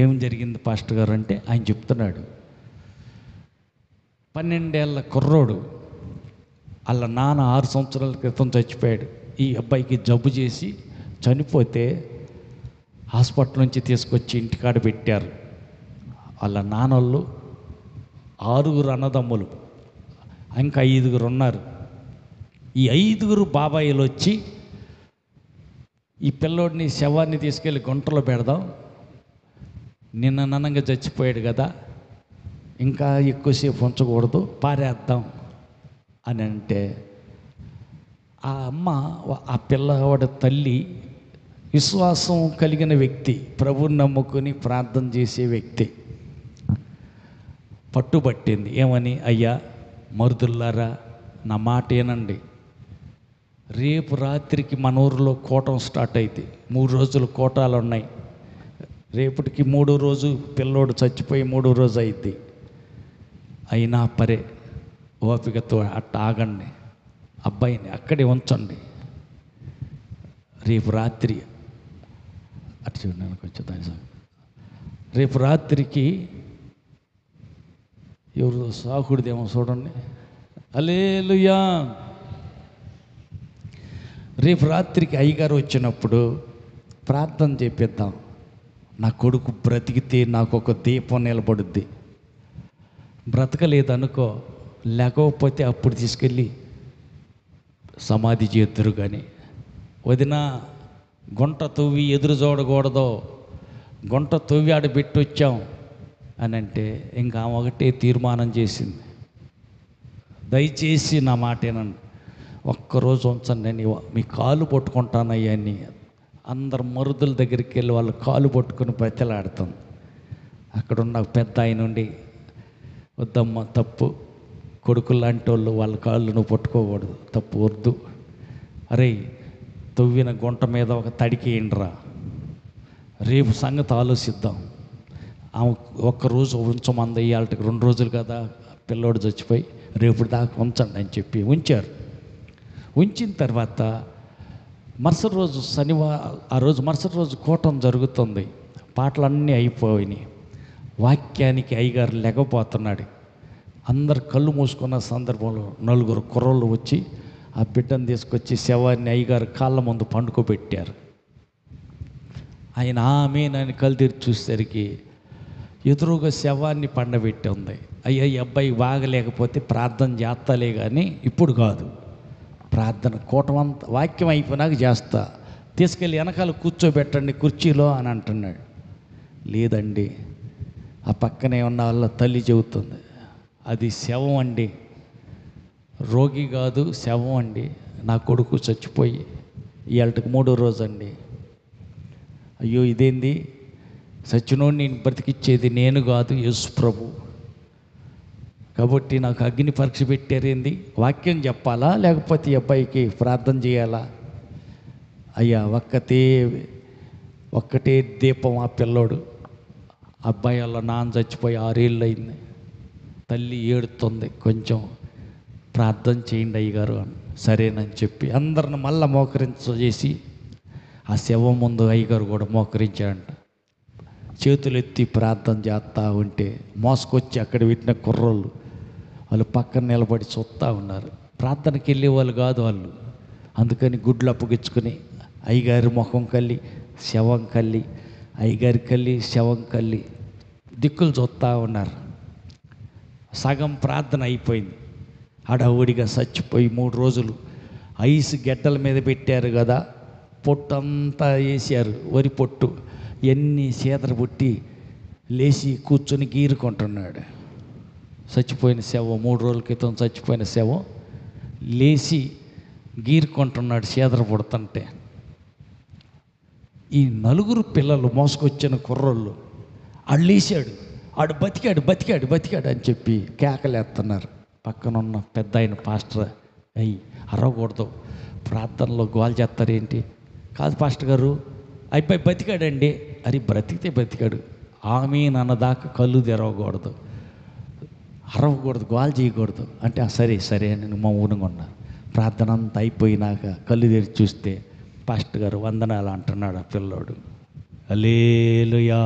ఏం జరిగింది పాస్టర్ గారు అంటే, ఆయన చెప్తున్నాడు, 12 ఏళ్ళ కుర్రోడు, వాళ్ళ నాన్న 6 సంవత్సరాల క్రితం చచ్చిపోయాడు. ఈ అబ్బాయికి జబ్బు చేసి చనిపోతే హాస్పిటల్ నుంచి తీసుకొచ్చి ఇంటికాడ పెట్టారు. వాళ్ళ నాన్నోళ్ళు 6 అన్నదమ్ములు, ఇంకా 5 ఉన్నారు. ఈ 5 బాబాయిలు వచ్చి ఈ పిల్లోడిని శవాన్ని తీసుకెళ్ళి గుంటలో పెడదాం, నిన్న నన్నంగా చచ్చిపోయాడు కదా, ఇంకా ఎక్కువసేపు ఉంచకూడదు, పారేద్దాం అని అంటే ఆ అమ్మ, ఆ పిల్లవాడి తల్లి విశ్వాసం కలిగిన వ్యక్తి, ప్రభువుని నమ్ముకొని ప్రార్థన చేసే వ్యక్తి, పట్టుబట్టింది. ఏమని? అయ్యా మరుదుల్లారా, నా మాట ఏనండి, రేపు రాత్రికి మన ఊరిలో కోటం స్టార్ట్ అవుతాయి. 3 రోజులు కోటాలు ఉన్నాయి. రేపటికి 3వ రోజు పిల్లోడు చచ్చిపోయి 3వ రోజు అయింది. అయినా పరే, ఓపికతో అట్ట ఆగండి, అబ్బాయిని అక్కడే ఉంచండి. రేపు రాత్రి అటు చూడండి, కొంచెం రేపు రాత్రికి ఎవరు సాకుడిదేమో చూడండి. హల్లెలూయా. రేపు రాత్రికి అయ్యగారు వచ్చినప్పుడు ప్రార్థన చేపిద్దాం. నా కొడుకు బ్రతికితే నాకు ఒక దీపం నిలబడుద్ది. బ్రతకలేదనుకో, లేకపోతే అప్పుడు తీసుకెళ్ళి సమాధి చేద్దరు. కానీ వదిన గుంట తవ్వి ఎదురు చూడకూడదు, గుంట తవ్వి ఆడ పెట్టి వచ్చాం అని అంటే ఇంకా ఒకటే తీర్మానం చేసింది, దయచేసి నా మాటేనండి, ఒక్కరోజు ఉంచండి, నేను మీ కాలు పట్టుకుంటానయ్యా అని అందరు మరుదుల దగ్గరికి వెళ్ళి వాళ్ళ కాలు పట్టుకుని బతిలాడతాం. అక్కడున్న పెద్ద ఆయన నుండి, వద్దమ్మ తప్పు, కొడుకులు లాంటి వాళ్ళు వాళ్ళ కాళ్ళు నువ్వు పట్టుకోకూడదు, తప్పు వద్దు, అరే తవ్విన గుంట మీద ఒక తడికి ఏంట్రా, రేపు సంగతి ఆలోచిద్దాం, ఒక్కరోజు ఉంచమంది, ఇవాళకి 2 రోజులు కదా పిల్లోడు చచ్చిపోయి, రేపు దాకా ఉంచండి అని చెప్పి ఉంచారు. ఉంచిన తర్వాత మరుసటి రోజు ఆ రోజు మరుసటి రోజు కూటం జరుగుతుంది. పాటలన్నీ అయిపోయినాయి. వాక్యానికి అయ్యగారు లెగపోతున్నాడు. అందరు కళ్ళు మూసుకున్న సందర్భంలో 4 కుర్రోళ్ళు వచ్చి ఆ బిడ్డను తీసుకొచ్చి శవాన్ని అయ్యగారు కాళ్ళ ముందు పండుకోబెట్టారు. ఆయన ఆమేనని కళ్ళు తెరిచి చూసేసరికి ఎదురుగా శవాన్ని పండబెట్టి ఉంది. అయ్యా ఈ అబ్బాయి బాగలేకపోతే ప్రార్థన చేస్తాలే కానీ ఇప్పుడు కాదు, ప్రార్థన కూటమంతా వాక్యం అయిపోయినాక చేస్తా, తీసుకెళ్ళి వెనకాల కూర్చోబెట్టండి కుర్చీలో అని అంటున్నాడు. లేదండి, ఆ పక్కనే ఉన్న వాళ్ళ తల్లి చెబుతుంది, అది శవం అండి, రోగి కాదు శవం అండి, నా కొడుకు చచ్చిపోయి ఇవాళకి 3వ రోజు అండి. అయ్యో ఇదేంది, సచ్చినోడు నేను బ్రతికిచ్చేది నేను కాదు, యేసు ప్రభు, కాబట్టి నాకు అగ్ని పరీక్ష పెట్టారేంది, వాక్యం చెప్పాలా లేకపోతే ఈ అబ్బాయికి ప్రార్థన చేయాలా? అయ్యా ఒక్కటే దీపం, ఆ పిల్లోడు, అబ్బాయి వాళ్ళ నాన్న చచ్చిపోయి 6 ఏళ్ళు అయింది, తల్లి ఏడుతుంది, కొంచెం ప్రార్థన చేయండి అయ్యగారు అని. సరేనని చెప్పి అందరిని మళ్ళీ మోకరించేసి ఆ శవం ముందు అయ్యగారు కూడా మోకరించాడంట. చేతులు ఎత్తి ప్రార్థన చేస్తూ ఉంటే మోసుకొచ్చి అక్కడ పెట్టిన కుర్రోళ్ళు వాళ్ళు పక్కన నిలబడి చూస్తూ ఉన్నారు. ప్రార్థనకి వెళ్ళే వాళ్ళు కాదు వాళ్ళు. అందుకని గుడ్లు అప్పగించుకొని అయ్యగారి ముఖం కల్లి శవం కల్లి, అయ్యగారి కల్లి శవం కల్లి దిక్కులు చూస్తూ ఉన్నారు. సగం ప్రార్థన అయిపోయింది. హడావుడిగా చచ్చిపోయి 3 రోజులు ఐస్ గెడ్డల మీద పెట్టారు కదా, పొట్టంతా వేసారు, వరి పొట్టు, ఎన్ని చేతర పుట్టి లేచి కూర్చొని గీరుకుంటున్నాడు. చచ్చిపోయిన శవం, 3 రోజుల క్రితం చచ్చిపోయిన శవం లేచి గీరుకుంటున్నాడు చేతర పుడుతుంటే. ఈ 4 పిల్లలు మోసుకొచ్చిన కుర్రోళ్ళు ఆడు లేచాడు, ఆడు బతికాడు అని చెప్పి కేకలేస్తున్నారు. పక్కనున్న పెద్ద ఆయన పాస్టర్, అయ్యి అరవకూడదు, ప్రార్థనలో గోల్ చేస్తారేంటి? కాదు పాస్టర్ గారు, అబ్బాయి బతికాడండి. అది బ్రతికితే బతికాడు, ఆమేన్ అన్నదాకా కళ్ళు తెరవకూడదు, అరవకూడదు, గోల్ చేయకూడదు అంటే సరే అని మౌనంగా ఉన్నారు. ప్రార్థన అంతా అయిపోయినాక కళ్ళు తెరిచి చూస్తే పాస్టర్ గారు వందనాలు అంటున్నాడు ఆ పిల్లోడు. హల్లెలూయా.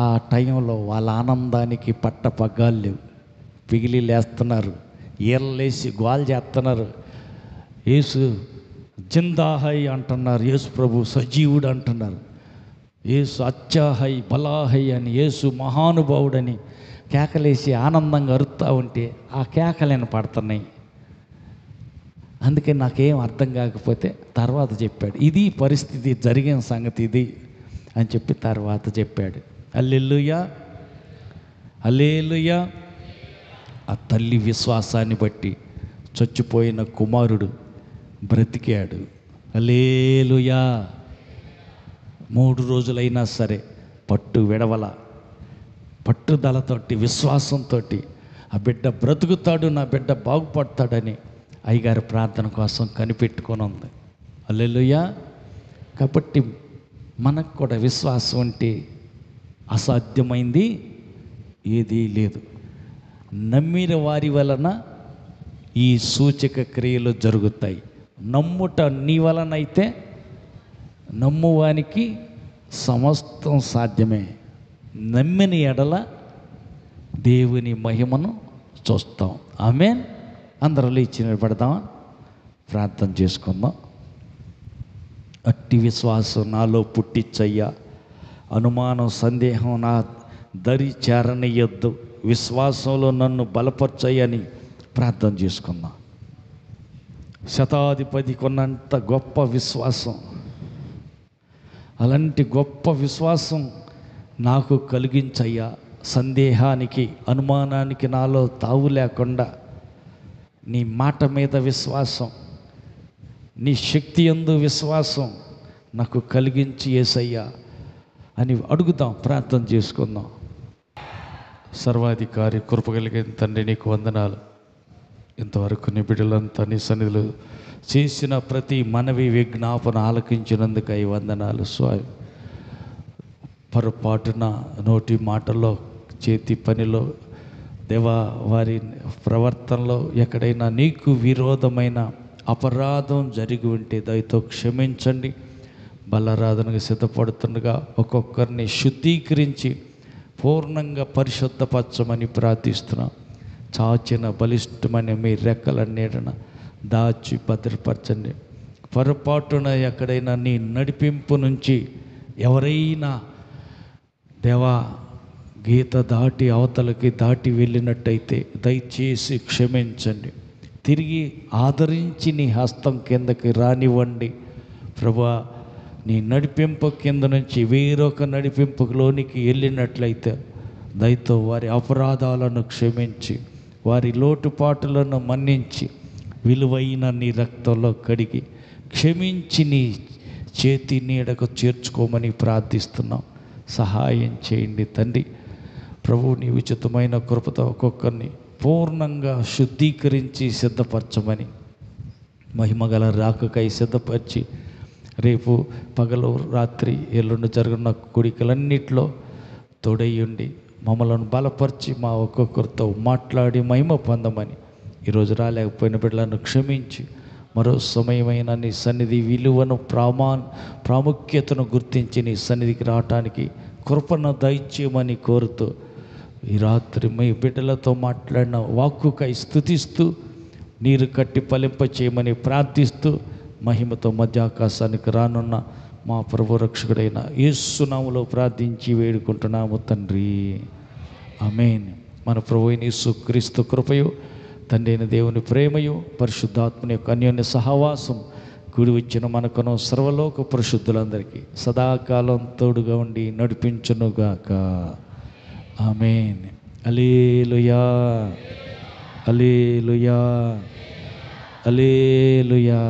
ఆ టైంలో వాళ్ళ ఆనందానికి పగ్గాలు లేవు, పిగిలి లేస్తున్నారు, ఈరలేసి గోల్ చేస్తున్నారు. యేసు జిందాహై అంటున్నారు, యేసు ప్రభు సజీవుడు అంటున్నారు, యేసు అచ్చాహై బలాహై అని, యేసు మహానుభావుడని కేకలేసి ఆనందంగా అరుస్తూ ఉంటే ఆ కేకలను పడుతున్నాయి. అందుకే నాకేం అర్థం కాకపోతే తర్వాత చెప్పాడు, ఇది పరిస్థితి, జరిగిన సంగతి ఇది అని చెప్పి తర్వాత చెప్పాడు. హల్లెలూయా. హల్లెలూయా. ఆ తల్లి విశ్వాసాన్ని బట్టి చచ్చిపోయిన కుమారుడు బ్రతికాడు. హల్లెలూయా. 3 రోజులైనా సరే పట్టు విడవల, పట్టుదలతోటి, విశ్వాసంతో ఆ బిడ్డ బ్రతుకుతాడు, నా బిడ్డ బాగుపడతాడని అయ్యగారి ప్రార్థన కోసం కనిపెట్టుకొని ఉంది. హల్లెలూయా. కాబట్టి మనకు కూడా విశ్వాసం అంటే అసాధ్యమైంది ఏదీ లేదు. నమ్మిన వారి వలన ఈ సూచక క్రియలు జరుగుతాయి. నమ్ముట నీ వలన అయితే నమ్మువానికి సమస్తం సాధ్యమే. నమ్మిన ఎడల దేవుని మహిమను చూస్తాం. ఆమేన్. అందరూ లేచి నిలబడదామా, ప్రార్థన చేసుకుందాం. అట్టి విశ్వాసం నాలో పుట్టించయ్యా, అనుమానం సందేహం నా దరి చేరనియొద్దు, విశ్వాసంలో నన్ను బలపరచయ్యని ప్రార్థన చేసుకుందాం. శతాధిపతి కొన్నంత గొప్ప విశ్వాసం, అలాంటి గొప్ప విశ్వాసం నాకు కలిగించయ్యా. సందేహానికి, అనుమానానికి నాలో తావు లేకుండా నీ మాట మీద విశ్వాసం, నీ శక్తి యందు విశ్వాసం నాకు కలిగించి యేసయ్యా అని అడుగుదాం, ప్రార్థన చేసుకుందాం. సర్వాధికారి, కృప కలిగిన తండ్రి, నీకు వందనాలు. ఇంతవరకు నీ బిడ్డలంతా నీ సన్నిధిలో చేసిన ప్రతి మనవి విజ్ఞాపన ఆలకించినందుకై వందనాలు స్వామి. పొరపాటున నోటి మాటలో, చేతి పనిలో, దేవా వారి ప్రవర్తనలో ఎక్కడైనా నీకు విరోధమైన అపరాధం జరిగి ఉంటే దయతో క్షమించండి. బలారాధనకు సిద్ధపడుతుండగా ఒక్కొక్కరిని శుద్ధీకరించి పూర్ణంగా పరిశుద్ధపరచమని ప్రార్థిస్తున్నాం. చాచిన బలిష్టమైన మీ రెక్కల నీడన దాచి భద్రపరచండి. పొరపాటున ఎక్కడైనా నీ నడిపింపు నుంచి ఎవరైనా దేవా గీత దాటి అవతలకి దాటి వెళ్ళినట్టయితే దయచేసి క్షమించండి. తిరిగి ఆదరించి నీ హస్తం కిందకి రానివ్వండి ప్రభువా. నీ నడిపింపు కింద నుంచి వేరొక నడిపింపులోనికి వెళ్ళినట్లయితే దయతో వారి అపరాధాలను క్షమించి, వారి లోటుపాటులను మన్నించి, విలువైన నీ రక్తంలో కడిగి క్షమించి నీ చేతి నీడకు చేర్చుకోమని ప్రార్థిస్తున్నాం. సహాయం చేయండి తండ్రి. ప్రభు నీ ఉచితమైన కృపతో ఒక్కొక్కరిని పూర్ణంగా శుద్ధీకరించి సిద్ధపరచమని, మహిమగల రాకకై సిద్ధపరిచి రేపు పగలు రాత్రి ఎల్లుండి జరుగుతున్న కోడికలన్నిట్లో తోడయ్యుండి మమ్మలను బలపరిచి మా ఒక్కొక్కరితో మాట్లాడి మహిమ పొందమని, ఈరోజు రాలేకపోయిన బిడ్డలను క్షమించి మరో సమయమైన నీ సన్నిధి విలువను ప్రాముఖ్యతను గుర్తించి నీ సన్నిధికి రావటానికి కృపను దయచేయమని కోరుతూ, ఈ రాత్రి మీ బిడ్డలతో మాట్లాడిన వాక్కుకై స్తుతిస్తూ నీరు కట్టి ఫలింప చేయమని ప్రార్థిస్తూ, మహిమతో మధ్యాకాశానికి రానున్న మా ప్రభు రక్షకుడైన యేసు నామములో ప్రార్థించి వేడుకుంటున్నాము తండ్రి. ఆమేన్. మన ప్రభు అయిన యేసు క్రీస్తు కృపయు, తండ్రి అయిన దేవుని ప్రేమయు, పరిశుద్ధాత్మని యొక్క అన్యోన్య సహవాసం కూడి వచ్చిన మనకును సర్వలోక పరిశుద్ధులందరికీ సదాకాలం తోడుగా ఉండి నడిపించునుగాక. ఆమేన్. హల్లెలూయా, హల్లెలూయా, హల్లెలూయా.